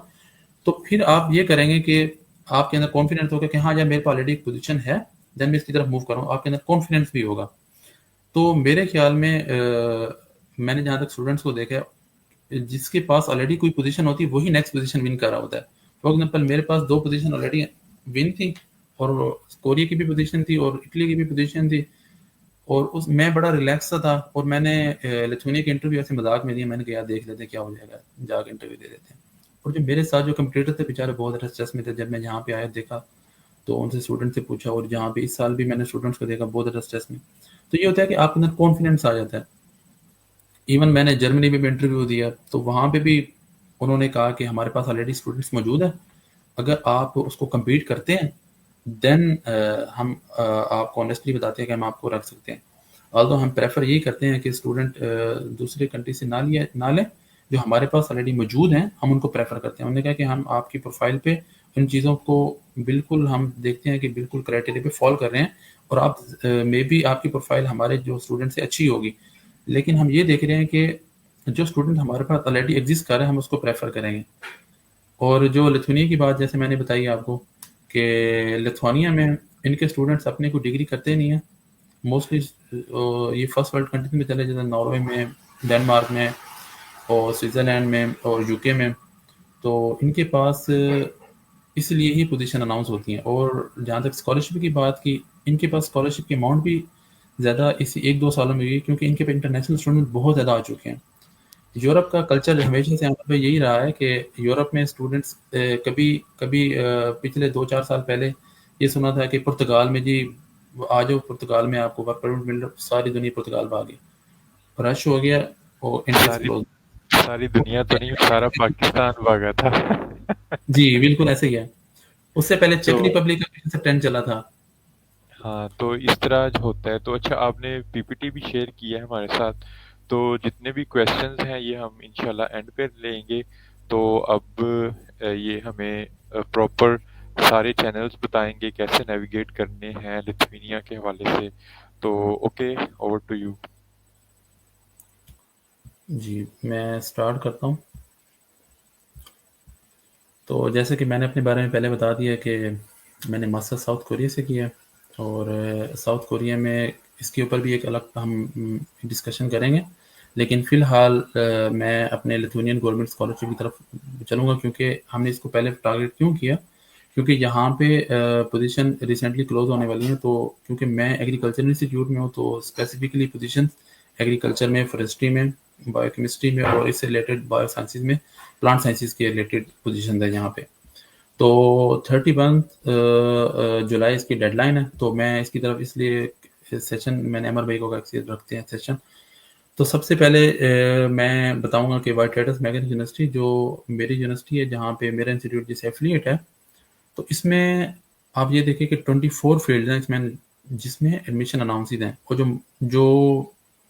تو پھر آپ یہ کریں گے کہ آپ کے اندر کانفیڈنس ہوگا کہ ہاں جب میرے پاس آلریڈی ایک پوزیشن ہے دین میں اس کی طرف موو کروں. آپ کے اندر کانفیڈنس بھی ہوگا. تو میرے خیال میں نے جہاں تک اسٹوڈنٹس کو دیکھا ہے، جس کے پاس آلریڈی کوئی پوزیشن ہوتی ہے وہی نیکسٹ پوزیشن ون کر رہا ہوتا ہے. فار ایگزامپل میرے پاس 2 پوزیشن آلریڈی ون تھی، اور کوریا کی بھی پوزیشن تھی اور اٹلی کی بھی پوزیشن تھی، اور میں بڑا ریلیکس تھا. اور میں نے لتھوانیا کی انٹرویو ایسے مذاق میں دیا، میں نے کہا یار دیکھ لیتے کیا ہو جائے گا، جا کے انٹرویو دے دیتے ہیں. اور جو میرے ساتھ جو کمپٹیٹر تھے بیچارے بہت زیادہ اسٹریس میں تھے. جب میں یہاں پہ آیا دیکھا تو ان سے اسٹوڈنٹ سے پوچھا، اور جہاں پہ اس سال بھی میں نے اسٹوڈنٹس کو دیکھا بہت زیادہ اسٹریس میں. تو یہ ہوتا ہے کہ آپ کے اندر کانفیڈنس آ جاتا ہے. ایون میں نے جرمنی میں بھی انٹرویو دیا تو وہاں پہ بھی انہوں نے کہا کہ ہمارے پاس آلریڈی اسٹوڈنٹس موجود ہیں، اگر آپ اس کو کمپیٹ کرتے ہیں دین ہم آپ کو آنیسٹلی بتاتے ہیں کہ ہم آپ کو رکھ سکتے ہیں. آلدو ہم پریفر یہی کرتے ہیں کہ اسٹوڈنٹ دوسرے کنٹری سے نہ لیں، جو ہمارے پاس آلریڈی موجود ہیں ہم ان کو پریفر کرتے ہیں. انہوں نے کہا کہ ہم آپ کی پروفائل پہ ان چیزوں کو بالکل ہم دیکھتے ہیں کہ بالکل کرائٹیریا پہ فال کر رہے ہیں، اور آپ مے بی آپ کی پروفائل ہمارے جو اسٹوڈنٹ سے اچھی ہوگی، لیکن ہم یہ دیکھ رہے ہیں کہ جو اسٹوڈنٹ ہمارے پاس آلریڈی ایگزسٹ کر رہے ہیں ہم اس کو پریفر کریں گے. اور جو لتھوانیا کی بات جیسے میں نے بتائی آپ کو کہ لتھوانیا میں ان کے اسٹوڈنٹس اپنے کو ڈگری کرتے نہیں ہیں موسٹلی. یہ فرسٹ ورلڈ کنٹری میں چلے جاتے ہیں، ناروے میں، ڈینمارک میں، اور سوئٹزرلینڈ میں، اور یو کے میں. تو ان کے پاس اس لیے ہی پوزیشن اناؤنس ہوتی ہیں. اور جہاں تک اسکالرشپ کی بات کی، ان کے پاس اسکالرشپ کی اماؤنٹ بھی زیادہ اسی 1-2 سالوں میں ہوئی، کیونکہ ان کے پاس انٹرنیشنل اسٹوڈنٹ بہت زیادہ آ چکے ہیں. یورپ کا کلچر ہمیشہ سے یہاں پہ یہی رہا ہے کہ یورپ میں اسٹوڈنٹس کبھی پچھلے 2-4 سال پہلے یہ سنا تھا کہ پرتگال میں جی آ جاؤ، پرتگال میں آپ کو ورک پرمٹ مل رہا. ساری دنیا پرتگال بھاگی، رش ہو گیا اور انٹرنس ساری کلوز. ساری دنیا تو نہیں، سارا پاکستان بھاگا تھا. جی بالکل ایسے ہی ہے. اس سے پہلے تو چیک ریپبلک کا ٹرینڈ چلا تھا. ہاں، تو اس طرح جو ہوتا ہے. تو اچھا، آپ نے پی پی ٹی بھی شیئر کی ہے ہمارے ساتھ، تو جتنے بھی کویشچنز ہیں یہ ہم انشاءاللہ اینڈ پہ لیں گے. تو اب یہ ہمیں پراپر سارے چینلز بتائیں گے کیسے نیویگیٹ کرنے ہیں لتھوینیا کے حوالے سے. تو اوکے، اوور ٹو یو. جی میں سٹارٹ کرتا ہوں. تو جیسے کہ میں نے اپنے بارے میں پہلے بتا دیا کہ میں نے ماسٹر ساؤتھ کوریا سے کیا، اور ساؤتھ کوریا میں اس کے اوپر بھی ایک الگ ہم ڈسکشن کریں گے. لیکن فی الحال میں اپنے لتھوینین گورنمنٹ اسکالرشپ کی طرف چلوں گا، کیونکہ ہم نے اس کو پہلے ٹارگیٹ کیوں کیا، کیونکہ یہاں پہ پوزیشن ریسنٹلی کلوز ہونے والی ہیں. تو کیونکہ میں ایگریکلچر انسٹیٹیوٹ میں ہوں تو اسپیسیفکلی پوزیشن ایگریکلچر میں، فارسٹری میں، بایو کیمسٹری میں، اور اس سے ریلیٹڈ بایو سائنسز میں، پلانٹ سائنسز کے ریلیٹڈ پوزیشن ہے یہاں پہ. تو 31 جولائی اس کی ڈیڈ لائن ہے. تو میں اس کی طرف اس لیے سیشن میں نے امر بھائی کو رکھتے ہیں سیشن. تو سب سے پہلے میں بتاؤں گا کہ وائٹ ٹائٹس میگن یونیورسٹی جو میری یونیورسٹی ہے، جہاں پہ میرا انسٹیٹیوٹ جس ایفلیٹ ہے، تو اس میں آپ یہ دیکھیں کہ 24 فیلڈ ہیں. اس میں جس میں ایڈمیشن اناؤنسز ہیں اور جو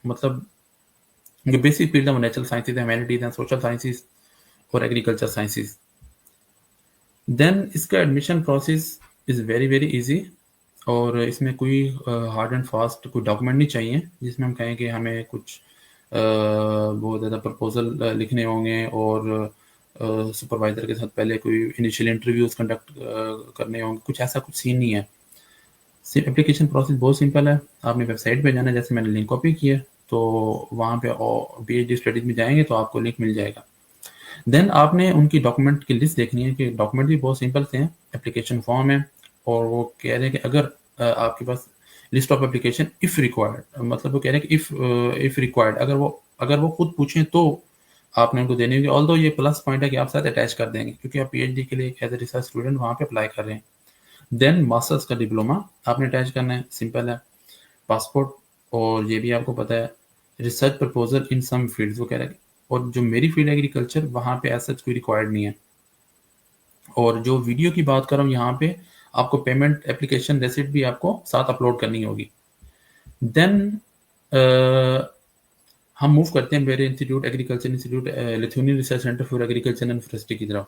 مطلب جو بیسک فیلڈ ہے نیچرل سائنسز ہیں, ہیومینٹیز ہیں, سوشل سائنسز اور ایگریکلچر سائنسز. دین اس کا admission process is very very easy, اور اس میں کوئی ہارڈ اینڈ فاسٹ کوئی ڈاکومنٹ نہیں چاہیے جس میں ہم کہیں کہ ہمیں کچھ بہت زیادہ پرپوزل لکھنے ہوں گے اور سپروائزر کے ساتھ پہلے کوئی انیشیل انٹرویوز کنڈکٹ کرنے ہوں گے. کچھ ایسا کچھ سین نہیں ہے. اپلیکیشن پروسیس بہت سمپل ہے. آپ نے ویب سائٹ پہ جانا ہے, جیسے میں نے لنک کاپی کی ہے, تو وہاں پہ پی ایچ ڈی اسٹڈیز میں جائیں گے تو آپ کو لنک مل جائے گا. دین آپ نے ان کی ڈاکومنٹ کی لسٹ دیکھنی ہے کہ ڈاکومنٹ بھی بہت سمپل سے ہیں. اپلیکیشن فارم ہے, اور وہ کہہ رہے ہیں کہ اگر آپ کے پاس list of application if required, مطلب وہ کہہ رہے ہیں کہ اف ریکوائرڈ, اگر وہ خود پوچھیں تو آپ نے ان کو دینی ہوگی. آلدو یہ پلس پوائنٹ ہے کہ آپ ساتھ اٹیچ کر دیں گے کیونکہ آپ پی ایچ ڈی کے لیے ایز اے ریسرچ اسٹوڈنٹ وہاں پہ اپلائی کر رہے ہیں. دین ماسٹرس کا ڈپلوما آپ نے اٹیچ کرنا ہے, سمپل ہے. پاسپورٹ, اور یہ بھی آپ کو پتہ ہے. ریسرچ پرپوزل ان سم فیلڈز, وہ کہہ رہے ہیں, اور جو میری فیلڈ ایگریکلچر وہاں پہ ایز سچ کوئی ریکوائرڈ نہیں ہے. اور جو ویڈیو کی بات کر رہا ہوں یہاں پہ, آپ کو پیمنٹ اپلیکیشن ریسیپٹ بھی آپ کو ساتھ اپلوڈ کرنی ہوگی. دین ہم موو کرتے ہیں میرے institute agriculture institute Lithuanian research centre for agriculture and forestry کی طرف.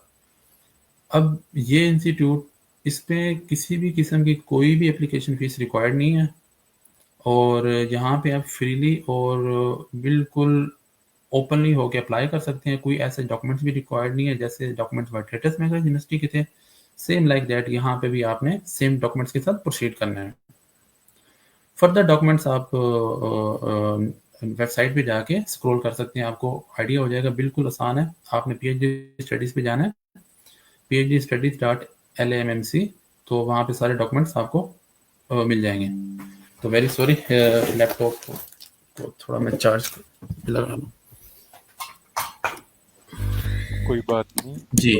اب یہ انسٹیٹیوٹ, اس پہ کسی بھی قسم کی کوئی بھی اپلیکیشن فیس ریکوائرڈ نہیں ہے, اور یہاں پہ آپ فریلی اور بالکل اوپنلی ہو کے اپلائی کر سکتے ہیں. کوئی ایسے ڈاکومنٹس بھی ریکوائرڈ نہیں ہے جیسے ڈاکومنٹس وائٹریٹس میں یونیورسٹی کے تھے, سیم لائک دیٹ یہاں پہ بھی آپ نے سیم ڈاکومنٹس کے ساتھ پروسیڈ کرنا ہے. فردر ڈاکومنٹس آپ ویب سائٹ پہ جا کے اسکرول کر سکتے ہیں, آپ کو آئیڈیا ہو جائے گا. بالکل آسان ہے. آپ نے پی ایچ ڈی اسٹڈیز پہ جانا ہے, PhD-Studies.LAMMC, تو وہاں پہ سارے ڈاکومنٹس آپ کو مل جائیں گے. تو ویری سوری, لیپ ٹاپ کو تھوڑا میں چارج لگا لوں. کوئی بات نہیں. جی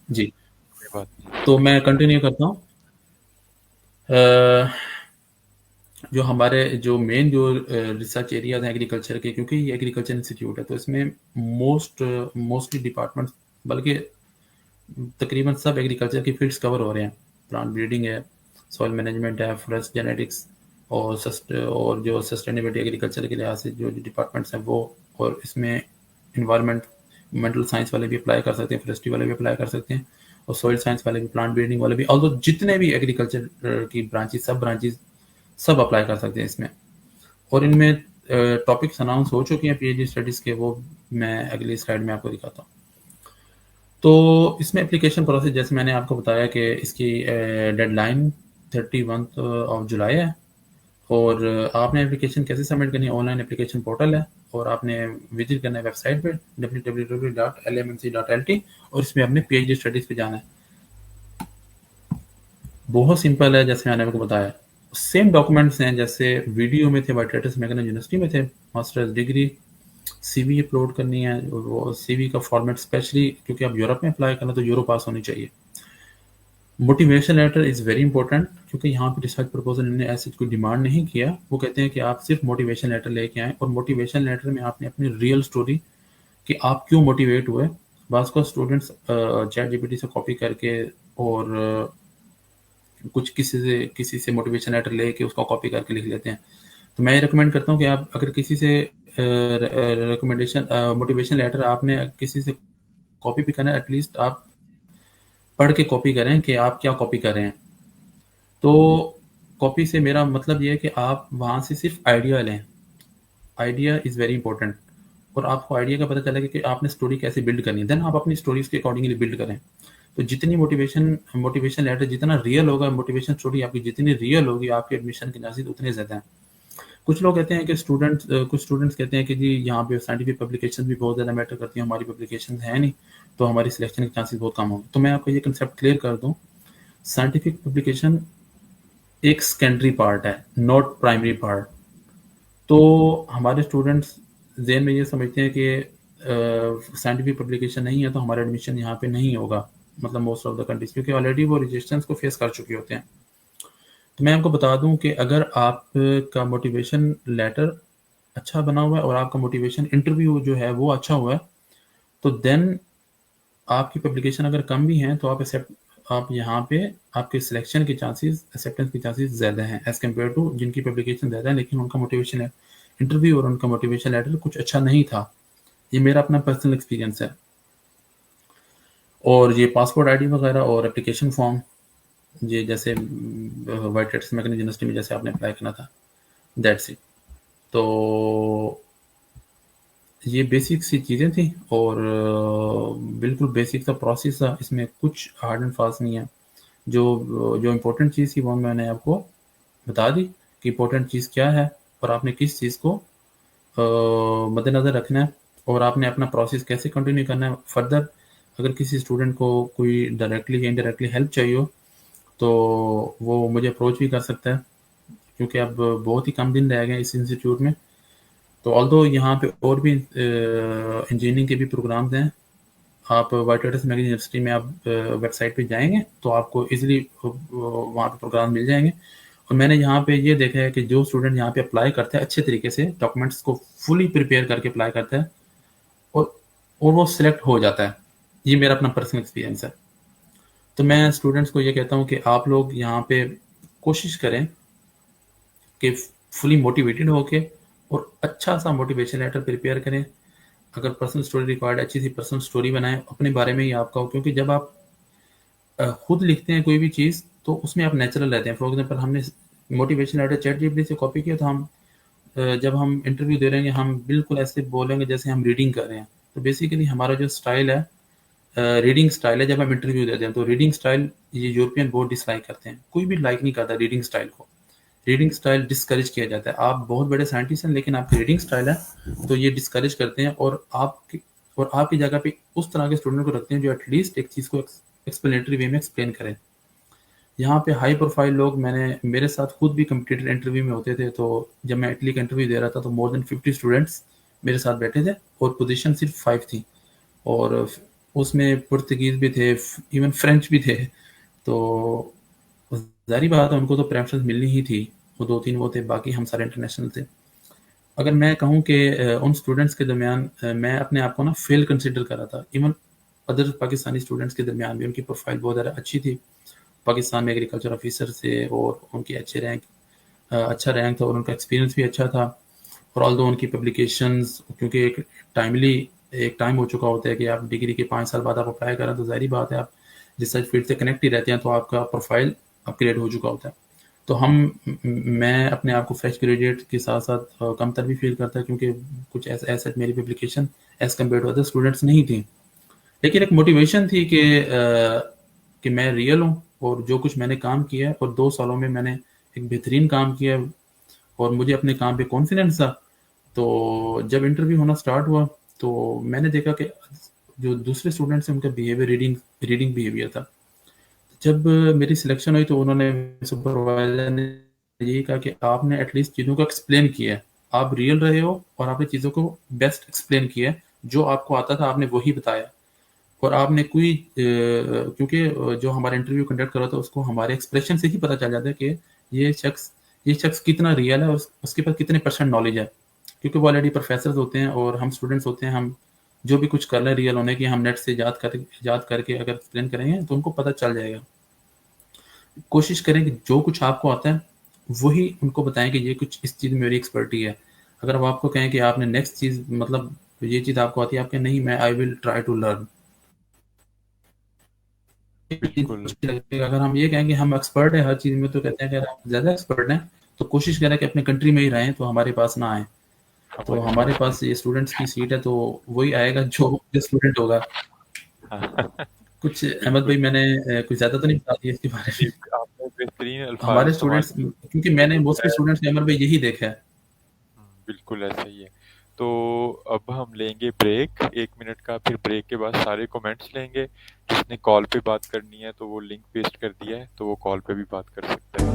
جی, کوئی بات نہیں. تو میں کنٹینیو کرتا ہوں. جو ہمارے جو مین جو ریسرچ ایریاز ہیں ایگریکلچر کے, کیونکہ یہ ایگریکلچر انسٹیٹیوٹ ہے تو اس میں موسٹلی ڈپارٹمنٹس, بلکہ تقریباً سب ایگریکلچر کی فیلڈس کور ہو رہے ہیں. پلانٹ بریڈنگ ہے, سوئل مینجمنٹ ہے, فورسٹ جینیٹکس, اور جو سسٹینیبلٹی ایگریکلچر کے لحاظ سے جو ڈپارٹمنٹس ہیں وہ, اور اس میں انوائرمنٹل سائنس والے بھی اپلائی کر سکتے ہیں, فورسٹری والے بھی اپلائی کر سکتے ہیں, اور سوئل سائنس والے بھی, پلانٹ بریڈنگ والے بھی, آلدو جتنے بھی ایگریکلچر کی برانچز سب اپلائی کر سکتے ہیں اس میں. اور ان میں ٹاپکس اناؤنس ہو چکے ہیں پی ایچ ڈی اسٹڈیز کے, وہ میں اگلی سلائڈ میں آپ کو دکھاتا ہوں. تو اس میں اپلیکیشن پروسیس جیسے میں نے آپ کو بتایا کہ اس کی ڈیڈ لائن 31 جولائی ہے, اور آپ نے اپلیکیشن کیسے سبمٹ کرنی ہے, آن لائن اپلیکیشن پورٹل ہے, اور آپ نے وزٹ کرنا ہے ویب سائٹ پہ www.lmnc.lt, اور اس میں اپنے پی ایچ ڈی اسٹڈیز پہ جانا ہے. بہت سمپل ہے, جیسے میں نے آپ کو بتایا. سیم ڈاکومنٹس ہیں جیسے ویڈیو میں تھے, وائٹریٹس میگنا یونیورسٹی میں تھے. Masters degree, C V upload کرنی ہے, وہ سی وی کا فارمیٹ اسپیشلی کیونکہ آپ یورپ میں اپلائی کرنا تو یورو پاس ہونی چاہیے. Motivation letter is very important, کیونکہ یہاں پہ ریسرچ پرپوزل نے ایسی کوئی ڈیمانڈ نہیں کیا. وہ کہتے ہیں کہ آپ صرف موٹیویشن لیٹر لے کے آئیں, اور موٹیویشن لیٹر میں آپ نے اپنی ریئل اسٹوری کہ آپ کیوں موٹیویٹ ہوئے. بعض کو students chat G P T سے کاپی کر کے اور کچھ کسی سے موٹیویشن لیٹر لے کے اس کو کاپی کر کے لکھ لیتے ہیں. تو میں یہ ریکمینڈ کرتا ہوں کہ آپ اگر کسی سے ریکمنڈیشن موٹیویشن لیٹر آپ نے کسی سے کاپی بھی کرنا ہے, ایٹ لیسٹ آپ پڑھ کے کاپی کریں کہ آپ کیا کاپی کر رہے ہیں. تو کاپی سے میرا مطلب یہ ہے کہ آپ وہاں سے صرف آئیڈیا لیں. آئیڈیا از ویری امپورٹنٹ, اور آپ کو آئیڈیا کا پتہ چلے گا کہ آپ نے اسٹوری کیسے بلڈ کرنی ہے. دین آپ اپنی اسٹوریز کے اکارڈنگلی بلڈ کریں. تو جتنی موٹیویشن لیٹر جتنا ریئل ہوگا, موٹیویشن اسٹوری آپ کی جتنی ریئل ہوگی, آپ کے ایڈمیشن کے چانسز اتنے زیادہ ہیں. کچھ لوگ کہتے ہیں کہ کچھ اسٹوڈنٹس کہتے ہیں کہ جی یہاں پہ سائنٹیفک پبلیکیشن بھی بہت زیادہ میٹر کرتی ہیں, ہماری پبلیکیشن ہے نہیں تو ہماری سلیکشن کے چانسز بہت کم ہوں گے. تو میں آپ کو یہ کنسیپٹ کلیئر کر دوں, سائنٹیفک پبلیکیشن ایک سیکنڈری پارٹ ہے, ناٹ پرائمری پارٹ. تو ہمارے اسٹوڈنٹس ذہن میں یہ سمجھتے ہیں کہ سائنٹیفک پبلیکیشن نہیں ہے تو ہمارا ایڈمیشن یہاں پہ نہیں ہوگا, مطلب موسٹ آف دا کنٹریز, کیونکہ آلریڈی وہ ریجسٹنس کو فیس کر چکے ہوتے ہیں. تو میں آپ کو بتا دوں کہ اگر آپ کا موٹیویشن لیٹر اچھا بنا ہوا ہے اور آپ کا موٹیویشن انٹرویو جو ہے وہ اچھا ہوا ہے, تو دین آپ کی پبلیکیشن اگر کم بھی ہیں تو آپ آپ یہاں پہ آپ کے سلیکشن کے چانسز، ایکسیپٹنس کے چانسز زیادہ ہیں ایز کمپیئر ٹو جن کی پبلیکیشن زیادہ ہے لیکن ان کا موٹیویشن انٹرویو اور ان کا موٹیویشن لیٹر کچھ اچھا نہیں تھا. یہ میرا اپنا پرسنل ایکسپیرینس ہے. اور یہ پاسپورٹ آئی ڈی وغیرہ اور اپلیکیشن فارم، یہ جیسے وائٹ ہیٹس میکنیزم یونیورسٹی میں جیسے آپ نے اپلائی کرنا تھا، دیٹس اٹ. تو یہ بیسک سی چیزیں تھیں اور بالکل بیسک سا پروسیس تھا. اس میں کچھ ہارڈ اینڈ فاسٹ نہیں ہے. جو امپورٹنٹ چیز تھی وہ میں نے آپ کو بتا دی کہ امپورٹنٹ چیز کیا ہے اور آپ نے کس چیز کو مد نظر رکھنا ہے اور آپ نے اپنا پروسیس کیسے کنٹینیو کرنا ہے. فردر اگر کسی اسٹوڈنٹ کو کوئی ڈائریکٹلی یا انڈائریکٹلی ہیلپ چاہیے ہو تو وہ مجھے اپروچ بھی کر سکتا ہے کیونکہ اب بہت ہی کم دن رہ گئے اس انسٹیٹیوٹ میں. تو آلدو یہاں پہ اور بھی انجینئرنگ کے بھی پروگرامز ہیں. آپ وائٹ ہیٹس میکنیزم یونیورسٹی میں آپ ویب سائٹ پہ جائیں گے تو آپ کو ایزیلی وہاں پہ پروگرام مل جائیں گے. اور میں نے یہاں پہ یہ دیکھا ہے کہ جو اسٹوڈنٹ یہاں پہ اپلائی کرتا ہے اچھے طریقے سے ڈاکومنٹس کو فلی پریپیئر کر کے اپلائی کرتا ہے اور وہ سلیکٹ ہو جاتا ہے. یہ میرا اپنا پرسنل ایکسپیرینس ہے. تو میں اسٹوڈنٹس کو یہ کہتا ہوں کہ آپ لوگ یہاں پہ کوشش کریں کہ فلی موٹیویٹڈ ہو کے اور اچھا سا موٹیویشن لیٹر پریپیئر کریں. اگر پرسنل اسٹوری ریکوائرڈ اچھی سی پرسنل اسٹوری بنائیں اپنے بارے میں ہی آپ کا ہو کیونکہ جب آپ خود لکھتے ہیں کوئی بھی چیز تو اس میں آپ نیچرل رہتے ہیں. فار ایگزامپل ہم نے motivation letter chat G P T سے کاپی کیا تو ہم جب ہم انٹرویو دے رہے ہیں ہم بالکل ایسے بولیں گے جیسے ہم ریڈنگ کر رہے ہیں. تو بیسیکلی ہمارا جو اسٹائل ہے ریڈنگ اسٹائل ہے. جب ہم انٹرویو دیتے ہیں تو ریڈنگ اسٹائل یہ یورپین بہت ڈس لائک کرتے ہیں. کوئی بھی لائک نہیں کرتا ریڈنگ اسٹائل کو. ریڈنگ اسٹائل ڈسکریج کیا جاتا ہے. آپ بہت بڑے سائنٹسٹ ہیں لیکن آپ کی ریڈنگ اسٹائل ہے تو یہ ڈسکریج کرتے ہیں اور آپ کی جگہ پہ اس طرح کے اسٹوڈنٹ کو رکھتے ہیں جو ایٹ لیسٹ ایک چیز کو ایکسپلینیٹری وے میں ایکسپلین کریں. یہاں پہ ہائی پروفائل لوگ میرے ساتھ خود بھی کمپٹیٹر انٹرویو میں ہوتے تھے. تو جب میں اٹلی کا انٹرویو دے رہا تھا تو مور دین 50 اسٹوڈنٹس میرے ساتھ بیٹھے تھے اور پوزیشن صرف 5 تھی اور اس میں پرتگیز بھی تھے ایون فرینچ بھی تھے. تو ظاہری بات ہے ان کو تو پریفرنس ملنی ہی تھی. وہ 2-3 وہ تھے باقی ہم سارے انٹرنیشنل تھے. اگر میں کہوں کہ ان اسٹوڈنٹس کے درمیان میں اپنے آپ کو نا فیل کنسیڈر کر رہا تھا. ایون ادر پاکستانی اسٹوڈنٹس کے درمیان بھی ان کی پروفائل بہت زیادہ اچھی تھی. پاکستان میں ایگریکلچر آفیسر سے اور ان کی اچھا رینک تھا اور ان کا ایکسپیرینس بھی اچھا تھا. اور آلدو ان کی پبلیکیشنز کیونکہ ایک ٹائم ہو چکا ہوتا ہے کہ آپ ڈگری کے 5 سال بعد آپ اپلائی کریں تو ظاہری بات ہے آپ ریسرچ فیلڈ سے کنیکٹ ہی رہتے ہیں تو آپ کا پروفائل اپ گریڈ ہو چکا ہوتا ہے. تو میں اپنے آپ کو فریش گریجویٹ کے ساتھ ساتھ کم تر بھی فیل کرتا ہے کیونکہ کچھ ایسا میری publication as compare to other students نہیں تھیں. لیکن ایک موٹیویشن تھی کہ میں ریئل ہوں اور جو کچھ میں نے کام کیا ہے اور 2 سالوں میں نے ایک بہترین کام کیا اور مجھے اپنے کام پہ کانفیڈنس تھا. تو جب انٹرویو ہونا سٹارٹ ہوا تو میں نے دیکھا کہ جو دوسرے اسٹوڈنٹس ہیں ان کا بیہیویئر ریڈنگ بیہیویئر تھا. جب میری سلیکشن ہوئی تو انہوں نے سپروائزر نے یہی کہا کہ آپ نے ایٹ لیسٹ چیزوں کو ایکسپلین کیا ہے. آپ ریئل رہے ہو اور آپ نے چیزوں کو بیسٹ ایکسپلین کیا ہے. جو آپ کو آتا تھا آپ نے وہی بتایا اور آپ نے کیونکہ جو ہمارا انٹرویو کنڈکٹ کر رہا تھا اس کو ہمارے ایکسپریشن سے ہی پتہ چل جاتا ہے کہ یہ شخص کتنا ریئل ہے اور اس کے پاس کتنے % نالج ہے. کیونکہ وہ آلریڈی پروفیسرز ہوتے ہیں اور ہم اسٹوڈنٹس ہوتے ہیں. ہم جو بھی کچھ کر رہے ہیں ریئل ہونے کی ہم نیٹ سے یاد کر کے اگر ایکسپلین کریں گے تو ان کو پتہ چل جائے گا. کوشش کریں کہ جو کچھ آپ کو آتا ہے وہی ان کو بتائیں کہ یہ کچھ اس چیز میں میری ایکسپرٹی ہے. اگر آپ کو کہیں کہ آپ نے نیکسٹ چیز مطلب یہ چیز آپ کو آتی ہے آپ کہیں نہیں میں آئی ول ٹرائی ٹو لرن. بالکل اگر ہم یہ کہیں کہ ہم ایکسپرٹ ہیں ہر چیز میں تو کہتے ہیں کہ اگر آپ زیادہ ایکسپرٹ ہیں تو کوشش کریں کہ اپنے کنٹری میں ہی رہیں تو ہمارے پاس نہ آئیں. تو ہمارے پاس یہ اسٹوڈنٹس کی سیٹ ہے تو وہی آئے گا جو اسٹوڈنٹ ہوگا. کچھ احمد بھائی میں نے کچھ زیادہ تو نہیں بتا دیا اس کے بارے میں. آپ نے بہترین الفاظ ہمارے استعمال اسٹوڈنٹس کیونکہ میں نے موسٹلی اسٹوڈنٹس نے احمد بھائی یہی دیکھا ہے. بالکل ایسا ہی ہے. تو اب ہم لیں گے بریک 1 منٹ کا. پھر بریک کے بعد سارے کومنٹس لیں گے. جس نے کال پہ بات کرنی ہے تو وہ لنک پیسٹ کر دیا ہے تو وہ کال پہ بھی بات کر سکتا ہے.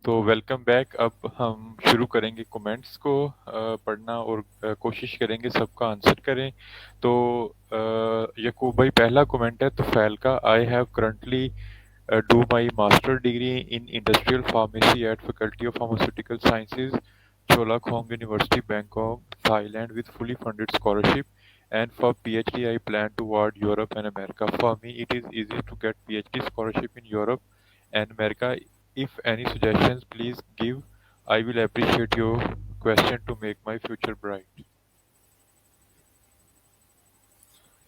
تو ویلکم بیک. اب ہم شروع کریں گے کومنٹس کو پڑھنا اور کوشش کریں گے سب کا آنسر کریں. تو یعقوب بھائی پہلا کومنٹ ہے طفیل کا. I have currently do my master degree in industrial pharmacy at Faculty of Pharmaceutical Sciences, Chulalongkorn University, Bangkok, Thailand, with fully funded scholarship. And for PhD, I plan toward Europe and America. For me, it is easy to get PhD scholarship in Europe and America. If any suggestions, please give. I will appreciate your question to make my future bright.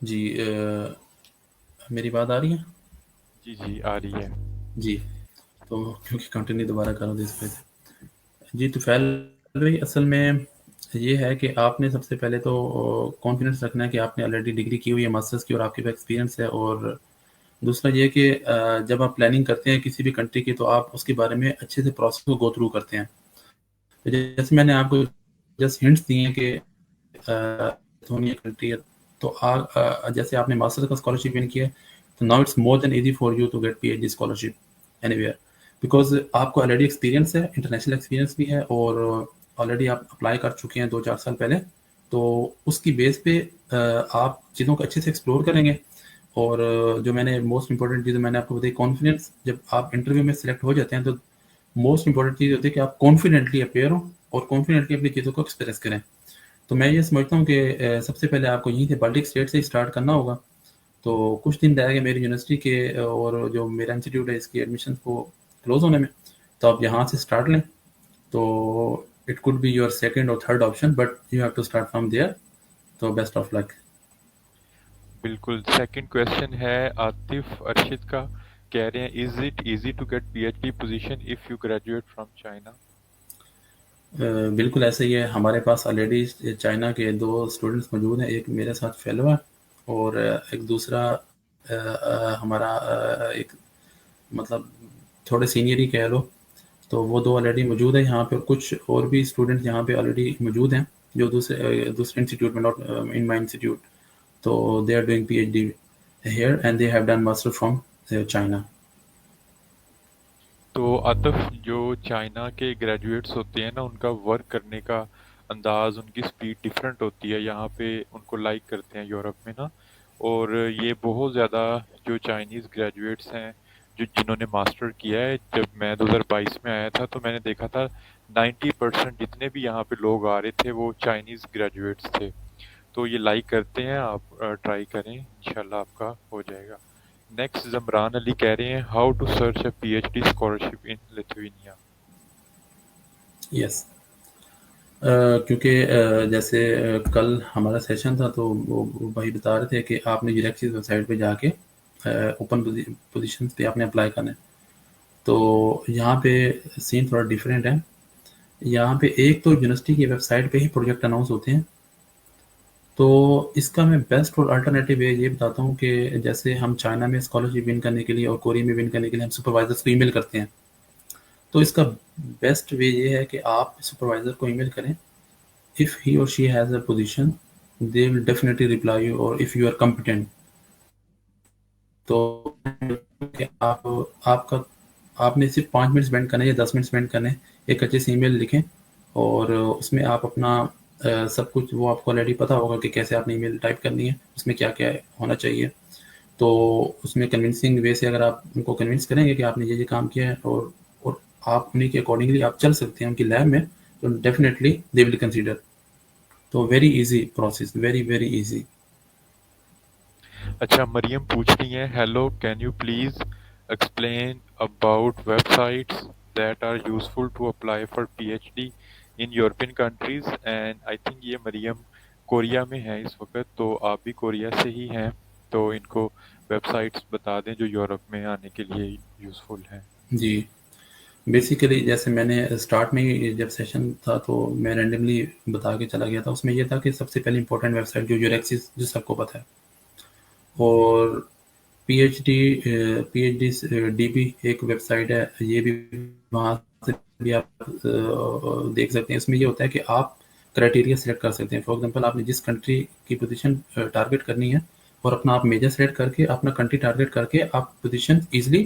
جی میری بات آ رہی ہے؟ جی جی آ رہی ہے. جی تو کیونکہ continue دوبارہ کرو دے اس پہ. جی تو فیل بھائی اصل میں یہ ہے کہ آپ نے سب سے پہلے تو کانفیڈنس رکھنا ہے کہ آپ نے آلریڈی ڈگری کی ہوئی ہے ماسٹرس کی اور آپ کے پاس ایکسپیرینس ہے. اور دوسرا یہ کہ جب آپ پلاننگ کرتے ہیں کسی بھی کنٹری کی تو آپ اس کے بارے میں اچھے سے پروسیس کو گو تھرو کرتے ہیں. جیسے میں نے آپ کو جسٹ ہنٹس دیے ہیں کہ کنٹری ہے تو جیسے آپ نے ماسٹر کا اسکالرشپ ون کیا تو now it's more than easy for you to get P H D scholarship anywhere because آپ کو آلریڈی ایکسپیرینس ہے, انٹرنیشنل ایکسپیرینس بھی ہے اور آلریڈی آپ اپلائی کر چکے ہیں 2-4 سال پہلے. تو اس کی بیس پہ آپ چیزوں کو اچھے سے ایکسپلور کریں گے. اور جو میں نے موسٹ امپورٹنٹ چیز میں نے آپ کو بتائی کانفیڈنس, جب آپ انٹرویو میں سلیکٹ ہو جاتے ہیں تو موسٹ امپورٹنٹ چیز ہوتی ہے کہ آپ کانفیڈنٹلی اپیئر ہوں اور کانفیڈنٹلی اپنی چیزوں کو ایکسپریس کریں. تو میں یہ سمجھتا ہوں کہ سب سے پہلے آپ کو یہیں سے بالٹک اسٹیٹ سے اسٹارٹ کرنا ہوگا. تو کچھ دن رہ گئے میری یونیورسٹی کے اور جو میرا انسٹیٹیوٹ ہے اس کی ایڈمیشن کو کلوز ہونے میں, تو آپ یہاں سے اسٹارٹ لیں. تو it could be your second or third option but you have to start from there. تو بیسٹ آف لک. بالکل. سیکنڈ کویشچن ہے عاطف ارشد کا. کہہ رہے ہیں is it easy to get P H D position if you graduate from China? بالکل ایسا ہی ہے. ہمارے پاس آلریڈی چائنا کے 2 اسٹوڈنٹس موجود ہیں. ایک میرے ساتھ فیلو ہے اور ایک دوسرا ہمارا ایک مطلب تھوڑے سینئر ہی کہہ لو. تو وہ 2 آلریڈی موجود ہیں یہاں پہ. کچھ اور بھی اسٹوڈنٹس یہاں پہ آلریڈی موجود ہیں جو دوسرے انسٹیٹیوٹ میں, ناٹ ان مائی انسٹیٹیوٹ. تو they are doing P H D here and they have done master from China. تو عاطف جو چائنا کے گریجویٹس ہوتے ہیں نا ان کا ورک کرنے کا انداز, ان کی سپیڈ ڈیفرنٹ ہوتی ہے. یہاں پہ ان کو لائک کرتے ہیں یورپ میں نا. اور یہ بہت زیادہ جو چائنیز گریجویٹس ہیں جنہوں نے ماسٹر کیا ہے, جب میں 2022 میں آیا تھا تو میں نے دیکھا تھا 90% جتنے بھی یہاں پہ لوگ آ رہے تھے وہ چائنیز گریجویٹس تھے. تو یہ لائک کرتے ہیں. آپ ٹرائی کریں, انشاءاللہ آپ کا ہو جائے گا. نیکسٹ زمران علی کہہ رہے ہیں how to search a P H D scholarship in Lithuania? Yes کیونکہ جیسے کل ہمارا سیشن تھا تو وہ بھائی بتا رہے تھے کہ آپ نے یوریکسس ویب سائٹ پہ جا کے اوپن پوزیشنس پہ آپ نے اپلائی کرنا ہے. تو یہاں پہ سین تھوڑا ڈفرینٹ ہے. یہاں پہ ایک تو یونیورسٹی کی ویب سائٹ پہ ہی پروجیکٹ اناؤنس ہوتے ہیں. تو اس کا میں بیسٹ اور الٹرنیٹیو یہ بتاتا ہوں کہ جیسے ہم چائنا میں اسکالرشپ ون کرنے کے لیے اور کوریا میں ون کرنے کے لیے ہم سپروائزرس کو ای میل کرتے ہیں. تو اس کا بیسٹ وے یہ ہے کہ آپ سپروائزر کو ای میل کریں. if he or she has a position they will definitely reply you, or if you are competent. تو آپ کا آپ نے صرف 5 منٹ اسپینڈ کرنے یا 10 منٹ اسپینڈ کرنے, ایک اچھے سے ای میل لکھیں اور اس میں آپ اپنا سب کچھ وہ آپ کو آلریڈی پتہ ہوگا کہ کیسے آپ نے ای میل ٹائپ کرنی ہے, اس میں کیا کیا ہونا چاہیے. تو اس میں کنونسنگ وے سے اگر آپ ان کو کنونس کریں گے کہ آپ نے یہ کام کیا ہے اور آپ انہیں کے اکارڈنگلی آپ چل سکتے ہیں ان کی لیب میں, تو ڈیفینیٹلی دے ول کنسیڈر. تو very easy process, very very easy. اچھا, مریم پوچھ رہی ہیں hello can you please explain about websites that are useful to apply for P H D in European countries. And I think یہ Maryam Korea میں ہے اس وقت, تو آپ بھی کوریا سے ہی ہیں, تو ان کو ویب سائٹس بتا دیں جو یورپ میں آنے کے لیے یوزفل ہیں. جی بیسیکلی جیسے میں نے اسٹارٹ میں ہی جب سیشن تھا تو میں رینڈملی بتا کے چلا گیا تھا. اس میں یہ تھا کہ سب سے پہلے امپورٹنٹ ویب سائٹ جو یوریکسس, جو سب کو پتہ ہے, اور P H D D B ایک ویب سائٹ ہے, یہ بھی وہاں سے بھی آپ دیکھ سکتے ہیں. اس میں یہ ہوتا ہے کہ آپ کرائٹیریا سلیکٹ کر سکتے ہیں. فار ایگزامپل آپ نے جس کنٹری کی پوزیشن ٹارگیٹ کرنی ہے اور اپنا آپ میجر سلیکٹ کر کے اپنا کنٹری ٹارگیٹ کر کے آپ position easily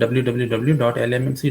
www.lmmc.lt,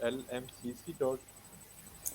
lmcc.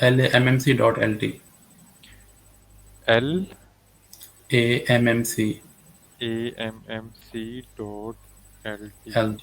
LAMMC.LT, l AMMC AMMC.LT। LT।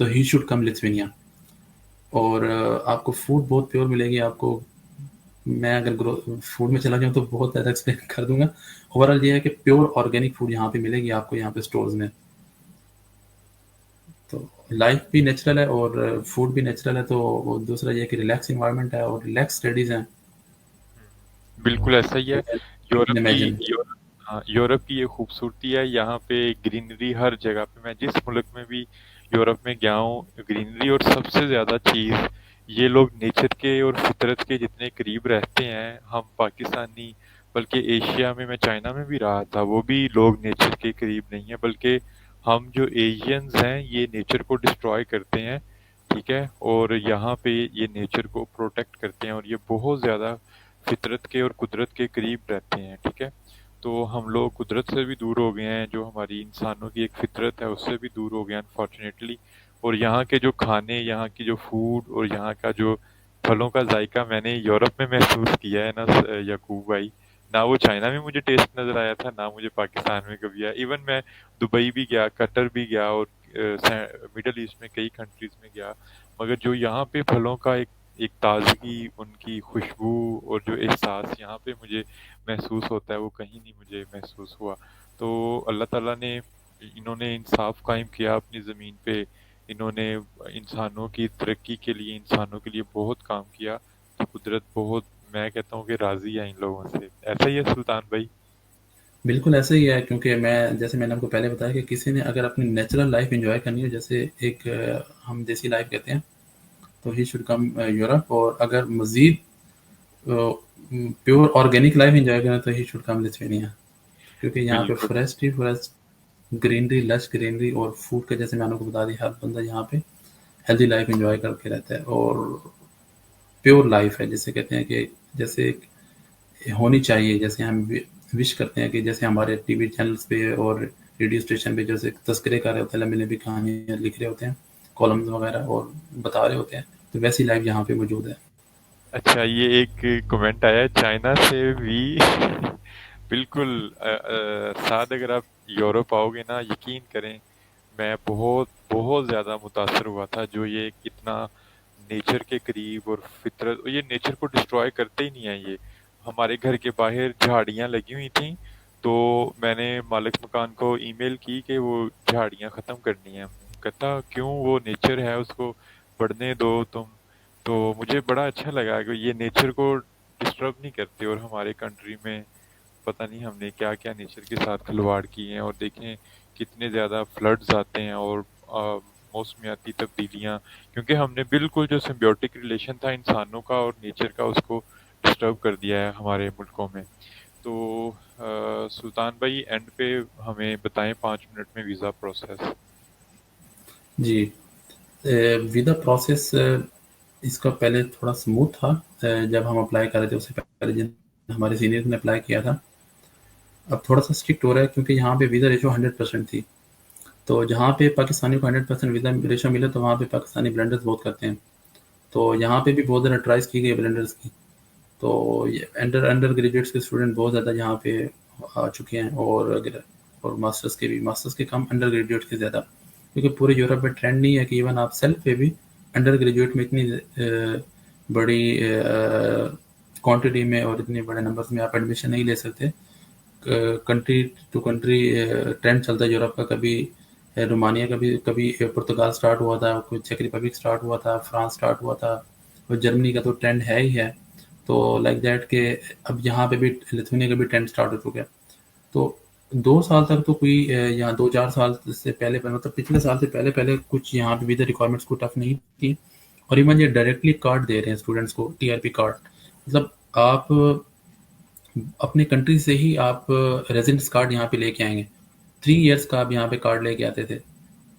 تو ہی شوڈ کم لتھوینیا. اور آپ کو فوڈ بہت پیور ملے گی. آپ کو میں اگر فوڈ میں چلا جاؤں تو بہت زیادہ ایکسپلین کر دوں گا. اوور آل یہ ہے کہ پیور آرگینک فوڈ یہاں پہ ملے گی آپ کو یہاں پہ اسٹورز میں. تو لائف بھی نیچرل ہے اور فوڈ بھی نیچرل ہے. تو دوسرا یہ کہ ریلیکس انوائرمنٹ ہے اور ریلیکس اسٹڈیز ہیں. بالکل ایسا ہی ہے. یورپ کی امیجن. یورپ کی یہ خوبصورتی ہے. یہاں پہ گرینری ہر جگہ پہ. میں جس ملک میں بھی یورپ میں گیا ہوں گرینری، اور سب سے زیادہ چیز یہ لوگ نیچر کے اور فطرت کے جتنے قریب رہتے ہیں. ہم پاکستانی بلکہ ایشیا میں چائنا میں بھی رہا تھا، وہ بھی لوگ نیچر کے قریب نہیں ہیں، بلکہ ہم جو ایشینز ہیں یہ نیچر کو ڈسٹرائے کرتے ہیں. ٹھیک ہے، اور یہاں پہ یہ نیچر کو پروٹیکٹ کرتے ہیں، اور یہ بہت زیادہ فطرت کے اور قدرت کے قریب رہتے ہیں. ٹھیک ہے، تو ہم لوگ قدرت سے بھی دور ہو گئے ہیں. جو ہماری انسانوں کی ایک فطرت ہے اس سے بھی دور ہو گئے ہیں انفارچونیٹلی. اور یہاں کے جو کھانے، یہاں کی جو فوڈ اور یہاں کا جو پھلوں کا ذائقہ میں نے یورپ میں محسوس کیا ہے نا یعقوب بھائی، نہ وہ چائنا میں مجھے ٹیسٹ نظر آیا تھا، نہ مجھے پاکستان میں کبھی آیا. ایون میں دبئی بھی گیا، قطر بھی گیا، اور مڈل ایسٹ میں کئی کنٹریز میں گیا، مگر جو یہاں پہ پھلوں کا ایک تازگی، ان کی خوشبو اور جو احساس یہاں پہ مجھے محسوس ہوتا ہے وہ کہیں نہیں مجھے محسوس ہوا. تو اللہ تعالیٰ نے، انہوں نے انصاف قائم کیا اپنی زمین پہ. انہوں نے انسانوں کی ترقی کے لیے، انسانوں کے لیے بہت کام کیا. تو قدرت بہت، میں کہتا ہوں کہ راضی ہے ان لوگوں سے. ایسا ہی ہے سلطان بھائی؟ بالکل ایسا ہی ہے. کیونکہ جیسے میں نے آپ کو پہلے بتایا کہ کسی نے اگر اپنی نیچرل لائف انجوائے کرنی ہو، جیسے ایک ہم دیسی لائف کہتے ہیں، تو ہی شوڈ کم یورپ. اور اگر مزید پیور آرگینک لائف انجوائے کرنا تو ہی شوڈ کم لتھوینیا. کیونکہ یہاں پہ بالکل فریسٹ ہی فریسٹ گرینری، لش گرینری اور فوڈ کا، جیسے میں نے آپ کو بتا دیا، ہر بندہ یہاں پہ ہیلدی لائف انجوائے کر کے رہتا ہے. اور پیور لائف ہے جسے کہتے ہیں کہ جیسے ہونی چاہیے. جیسے ہم وش کرتے ہیں کہ جیسے ہمارے ٹی وی چینلز پہ اور ریڈیو اسٹیشن پہ جیسے تذکرے کر رہے ہوتے ہیں، لمبی لمبی کہانیاں لکھ رہے ہوتے ہیں، کالمز وغیرہ، اور بتا رہے ہوتے ہیں، تو ویسی لائف یہاں پہ موجود ہے. اچھا، یہ ایک کمنٹ آیا چائنا سے بھی. بالکل سعد، اگر آپ یورپ آؤ گے نا، یقین کریں میں بہت بہت زیادہ متاثر ہوا تھا. جو یہ اتنا نیچر کے قریب اور فطرت، یہ نیچر کو ڈسٹرائے کرتے ہی نہیں ہیں. یہ ہمارے گھر کے باہر جھاڑیاں لگی ہوئی تھیں، تو میں نے مالک مکان کو ای میل کی کہ وہ جھاڑیاں ختم کرنی ہیں. کہتا کیوں، وہ نیچر ہے، اس کو بڑھنے دو تم. تو مجھے بڑا اچھا لگا کہ یہ نیچر کو ڈسٹرب نہیں کرتے. اور ہمارے کنٹری میں پتہ نہیں ہم نے کیا کیا نیچر کے ساتھ کھلواڑ کیے ہیں، اور دیکھیں کتنے زیادہ فلڈز آتے ہیں اور موسمیاتی تبدیلیاں، کیونکہ ہم نے بالکل جو سمبیوٹک ریلیشن تھا انسانوں کا اور نیچر کا، اس کو ڈسٹرب کر دیا ہے ہمارے ملکوں میں. تو سلطان بھائی، اینڈ پہ ہمیں بتائیں 5 منٹ میں ویزا پروسیس. جی، ویزا پروسیس اس کا پہلے تھوڑا سموتھ تھا. جب ہم اپلائی کر رہے تھے اس سے پہلے جن ہمارے سینئر نے اپلائی کیا تھا. اب تھوڑا سا اسٹرکٹ ہو رہا ہے کیونکہ یہاں پہ ویزا ریشو 100% تھی. تو جہاں پہ پاکستانیوں کو 100% ویزا ریشو ملے تو وہاں پہ پاکستانی بلنڈرز بہت کرتے ہیں. تو یہاں پہ بھی بہت زیادہ ٹرائز کی گئی بلنڈرز کی. تو یہ انڈر گریجویٹس کے اسٹوڈنٹ بہت زیادہ یہاں پہ آ چکے ہیں. اور ماسٹرس کے کم، انڈر گریجویٹ کے زیادہ. کیونکہ پورے یورپ میں ٹرینڈ نہیں ہے کہ ایون آپ سیلف پہ بھی انڈر گریجویٹ میں اتنی بڑی کوانٹٹی میں اور اتنے بڑے نمبرز میں آپ ایڈمیشن نہیں لے سکتے. کنٹری ٹو کنٹری ٹرینڈ چلتا ہے یورپ کا. کبھی رومانیہ کا بھی، کبھی پرتگال سٹارٹ ہوا تھا، کوئی چیک ریپبلک سٹارٹ ہوا تھا، فرانس سٹارٹ ہوا تھا، اور جرمنی کا تو ٹرینڈ ہے ہی ہے. تو لائک دیٹ کہ اب یہاں پہ بھی لتھوینیا کا بھی ٹرینڈ سٹارٹ ہو چکا ہے. تو 2 سال تک تو کوئی یہاں 2-4 سال سے پہلے، مطلب پچھلے سال سے پہلے کچھ یہاں پہ ویزا ریکوائرمنٹس کو ٹف نہیں تھی. اور ایون یہ ڈائریکٹلی کارڈ دے رہے ہیں اسٹوڈنٹس کو، ٹی آر پی کارڈ. مطلب آپ اپنے کنٹری سے ہی آپ ریزیڈنس کارڈ یہاں پہ لے کے آئیں گے. 3 ایئرس کا آپ یہاں پہ کارڈ لے کے آتے تھے.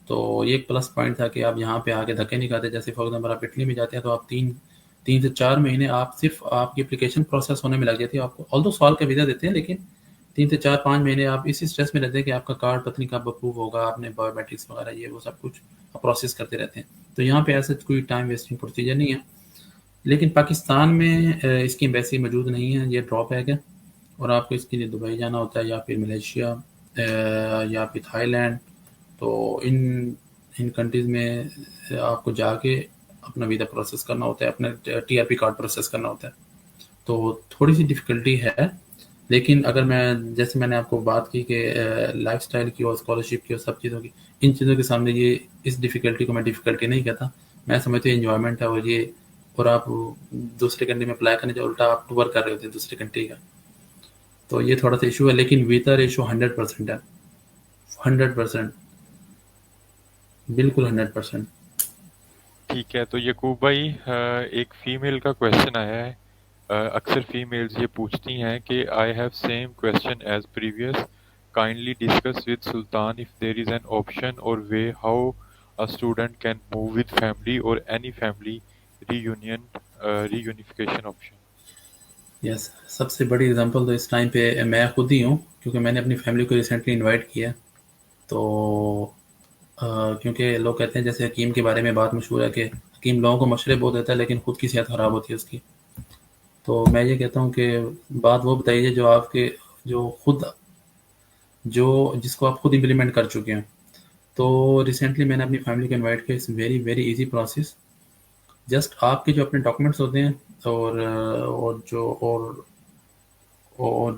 تو یہ ایک پلس پوائنٹ تھا کہ آپ یہاں پہ آ کے دھکے نہیں کھاتے. جیسے فار ایگزامپل آپ اٹلی میں جاتے ہیں تو آپ 3 سے 4 مہینے آپ صرف آپ کی اپلیکیشن پروسیس ہونے میں لگ جاتی ہے. آپ کو آل دو سال کا ویزا دیتے ہیں، لیکن 3 سے 4-5 مہینے آپ اسی اسٹریس میں رہتے ہیں کہ آپ کا کارڈ پتہ نہیں کب اپروو ہوگا. آپ نے بایو میٹرکس وغیرہ یہ وہ سب کچھ پروسیس کرتے رہتے ہیں. تو یہاں پہ ایسا کوئی ٹائم ویسٹنگ پروسیجر نہیں ہے. لیکن پاکستان میں اس کی ایمبیسی موجود نہیں ہے، یہ ڈراپ بیک ہے. اور آپ کو اس کے لیے دبئی جانا ہوتا ہے، یا پھر ملیشیا، یا پھر تھائی لینڈ. تو ان ان کنٹریز میں آپ کو جا کے اپنا ویزا پروسیس کرنا ہوتا ہے، اپنا TRP کارڈ پروسیس کرنا ہوتا ہے، تو تھوڑی سی ڈفیکلٹی ہے. لیکن اگر میں جیسے میں نے آپ کو بات کی کہ لائف اسٹائل کی اور اسکالرشپ کی اور سب چیزوں کی، ان چیزوں کے سامنے یہ اس ڈفیکلٹی کو میں ڈفیکلٹی نہیں کہتا. میں سمجھتا ہوں انجوائمنٹ ہے، اور یہ اور آپ دوسرے کنٹری میں اپلائی کرنے جو الٹا آپ ورک کر رہے ہوتے ہیں دوسری کنٹری کا، تو یہ تھوڑا سا ایشو ہے. لیکن ویزا ریشو 100% ہے، 100%، بالکل 100%. ٹھیک ہے، تو یعقوب بھائی ایک فیمیل کا کویشچن آیا ہے. اکثر فیمیلز یہ پوچھتی ہیں کہ I have same question as previous, kindly discuss with Sultan if there is an option or way how a student can move with family or any family reunification option. یس، سب سے بڑی example تو اس time پہ میں خود ہی ہوں، کیونکہ میں نے اپنی فیملی کو ریسنٹلی انوائٹ کیا. تو کیونکہ لوگ کہتے ہیں جیسے حکیم کے بارے میں بات مشہور ہے کہ حکیم لوگوں کو مشورے بہت دیتا ہے لیکن خود کی صحت خراب ہوتی ہے اس کی. تو میں یہ کہتا ہوں کہ بات وہ بتائیے جو آپ کے جو خود جس کو آپ خود امپلیمنٹ کر چکے ہیں. تو ریسنٹلی میں نے اپنی فیملی کو انوائٹ کیا. It's very very easy process. Just آپ کے جو اپنے ڈاکومنٹس ہوتے ہیں اور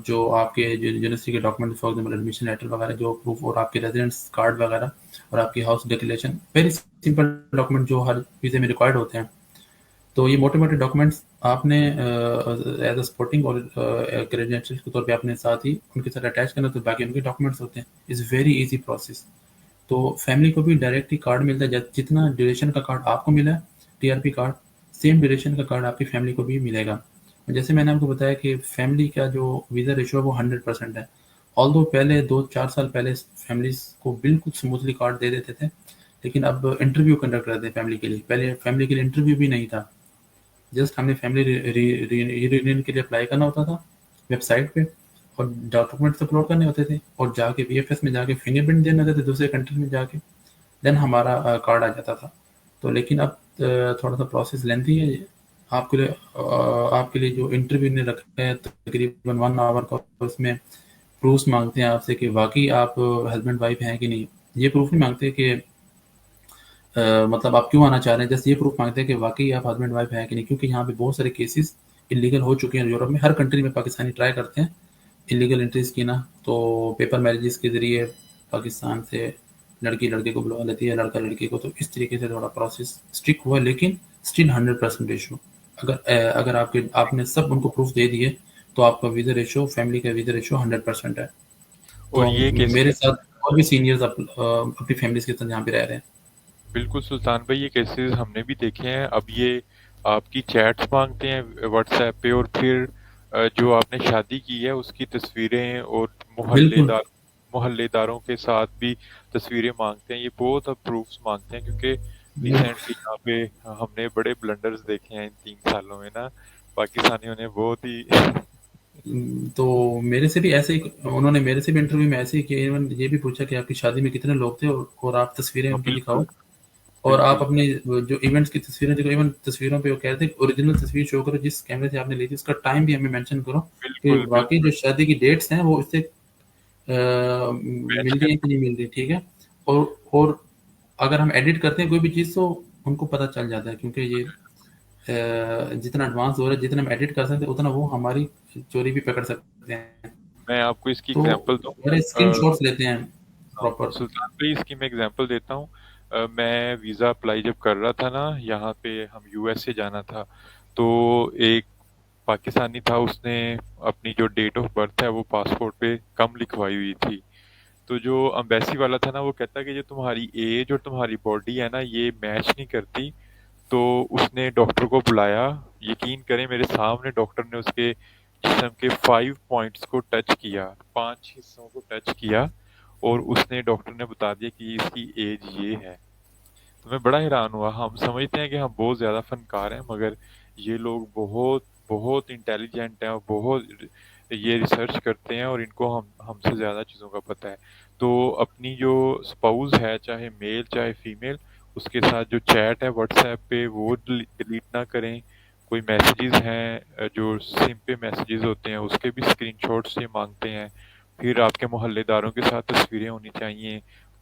جو آپ کے یونیورسٹی کے document, for example admission letter وغیرہ جو پروف، اور آپ کے ریزیڈنس کارڈ وغیرہ، اور آپ کی house declaration, very simple document جو ہر ویزے میں ریکوائرڈ ہوتے ہیں. تو یہ موٹے موٹے ڈاکومنٹس آپ نے ایز اے سپورٹنگ اور کریڈینشیل کے طور پہ اپنے ساتھ ہی ان کے ساتھ اٹیچ کرنا، تو باقی ان کے ڈاکومنٹس ہوتے ہیں. It's very easy process. تو فیملی کو بھی ڈائریکٹ ہی کارڈ ملتا ہے، جتنا ڈیوریشن کا کارڈ آپ کو ملا ہے TRP کارڈ، سیم ڈیوریشن کا کارڈ آپ کی فیملی کو بھی ملے گا. جیسے میں نے آپ کو بتایا کہ فیملی کا جو ویزا ریشو ہے وہ 100% ہے. آلدو پہلے 2-4 سال پہلے فیملیز کو بالکل اسموتھلی کارڈ دے دیتے تھے، لیکن اب انٹرویو کنڈکٹ کرتے ہیں فیملی کے لیے. پہلے فیملی کے لیے انٹرویو بھی نہیں تھا. جسٹ ہم نے فیملی ریونین کے لیے اپلائی کرنا ہوتا تھا ویب سائٹ پہ، اور ڈاکومنٹس اپلوڈ کرنے ہوتے تھے، اور جا کے VFS میں جا کے فنگر پرنٹ دینے ہوتے تھے دوسرے کنٹری میں جا کے، دین ہمارا کارڈ آ جاتا تھا. تو لیکن اب تھوڑا سا پروسیس لینتھی ہے آپ کے لیے جو انٹرویو نے رکھا ہے تقریباً 1 آور کا. اس میں پروفس مانگتے ہیں آپ سے کہ واقعی آپ ہسبینڈ وائف ہیں کہ نہیں. یہ پروف نہیں مانگتے کہ مطلب آپ کیوں آنا چاہ رہے ہیں، جیسے یہ پروف مانگتے ہیں کہ واقعی آپ ہسبینڈ وائف ہیں کہ نہیں. کیونکہ یہاں پہ بہت سارے کیسز انلیگل ہو چکے ہیں یورپ میں. ہر کنٹری میں پاکستانی ٹرائی کرتے ہیں انلیگل انٹریز کی نا، تو پیپر میرجز کے ذریعے پاکستان سے لڑکی لڑکے کو بلوا لیتی ہے، لڑکا لڑکی کو. تو اس طریقے سے تھوڑا پروسیس اسٹرک ہوا ہے، لیکن اسٹل 100% ریشو. اگر آپ نے سب ان کو پروف دے دیے تو آپ کا ویزا ریشو، فیملی کا ویزا ریشو 100% ہے. اور تو یہ میرے کیسز ساتھ اور بھی سینئرز اپنی فیملیز کے ساتھ یہاں پہ رہ رہے ہیں. بالکل سلطان بھائی، یہ کیسز ہم نے بھی دیکھے ہیں. اب یہ آپ کی چیٹس مانگتے ہیں واٹس ایپ پہ، اور پھر جو آپ نے شادی کی ہے اس کی تصویریں، اور بالکل محلے داروں کے ساتھ بھی تصویریں مانگتے ہیں. یہ بہت اب پروفس مانگتے ہیں، کیونکہ بالکل. ریسنٹلی یہاں پہ ہم نے بڑے بلنڈرز دیکھے ہیں ان 3 سالوں میں نا. پاکستانیوں نے بہت ہی تو میرے سے بھی ایسے ہی انہوں نے میرے سے بھی انٹرویو میں ایسے ہی کیا. ایون یہ بھی پوچھا کہ آپ کی شادی میں کتنے لوگ تھے، اور آپ تصویریں ان کی دکھاؤ، بالکل اور آپ بالکل اپنے جو ایونٹس کی تصویریں دکھاؤ. ایون تصویروں پہ وہ کہتے ہیں اوریجنل تصویر شو کرو جس کیمرے سے آپ نے لی تھی، اس کا ٹائم بھی ہمیں مینشن کرو کہ بالکل واقعی بالکل جو شادی کی ڈیٹس ہیں وہ اس سے میچ مل رہی ہیں کہ کرتی نہیں مل رہی. ٹھیک ہے. اور اگر ہم ایڈٹ کرتے ہیں کوئی بھی چیز تو ان کو پتہ چل جاتا ہے، کیونکہ یہ جتنا ایڈوانس ہو رہا ہے، جتنا ہم ایڈٹ کر سکتے ہیں اتنا وہ ہماری چوری بھی پکڑ سکتے ہیں. میں آپ کو اس کی تو اگزامپل دوں. بڑے اسکرین شاٹس لیتے ہیں ہاں پراپر. سلطان بھائی، اس کی میں اگزامپل دیتا ہوں. میں ویزا اپلائی جب کر رہا تھا نا، یہاں پہ ہم USA جانا تھا، تو ایک پاکستانی تھا، اس نے اپنی جو ڈیٹ آف برتھ ہے وہ پاسپورٹ پہ کم لکھوائی ہوئی تھی. تو جو امبیسی والا تھا نا، وہ کہتا کہ جو تمہاری ایج اور تمہاری باڈی ہے نا یہ میچ نہیں کرتی. تو اس نے ڈاکٹر کو بلایا. یقین کریں میرے سامنے ڈاکٹر نے اس کے جسم کے 5 پوائنٹس کو ٹچ کیا، 5 حصوں کو ٹچ کیا، اور اس نے ڈاکٹر نے بتا دیا کہ اس کی ایج یہ ہے. تو میں بڑا حیران ہوا. ہم سمجھتے ہیں کہ ہم بہت زیادہ فنکار ہیں، مگر یہ لوگ بہت بہت انٹیلیجنٹ ہیں، اور بہت یہ ریسرچ کرتے ہیں، اور ان کو ہم سے زیادہ چیزوں کا پتہ ہے. تو اپنی جو سپاؤز ہے، چاہے میل چاہے فیمیل، اس کے ساتھ جو چیٹ ہے واٹس ایپ پہ وہ ڈیلیٹ نہ کریں. کوئی میسیجز ہیں جو سم پہ میسیجز ہوتے ہیں اس کے بھی اسکرین شاٹس یہ مانگتے ہیں. پھر آپ کے محلے داروں کے ساتھ تصویریں ہونی چاہیے.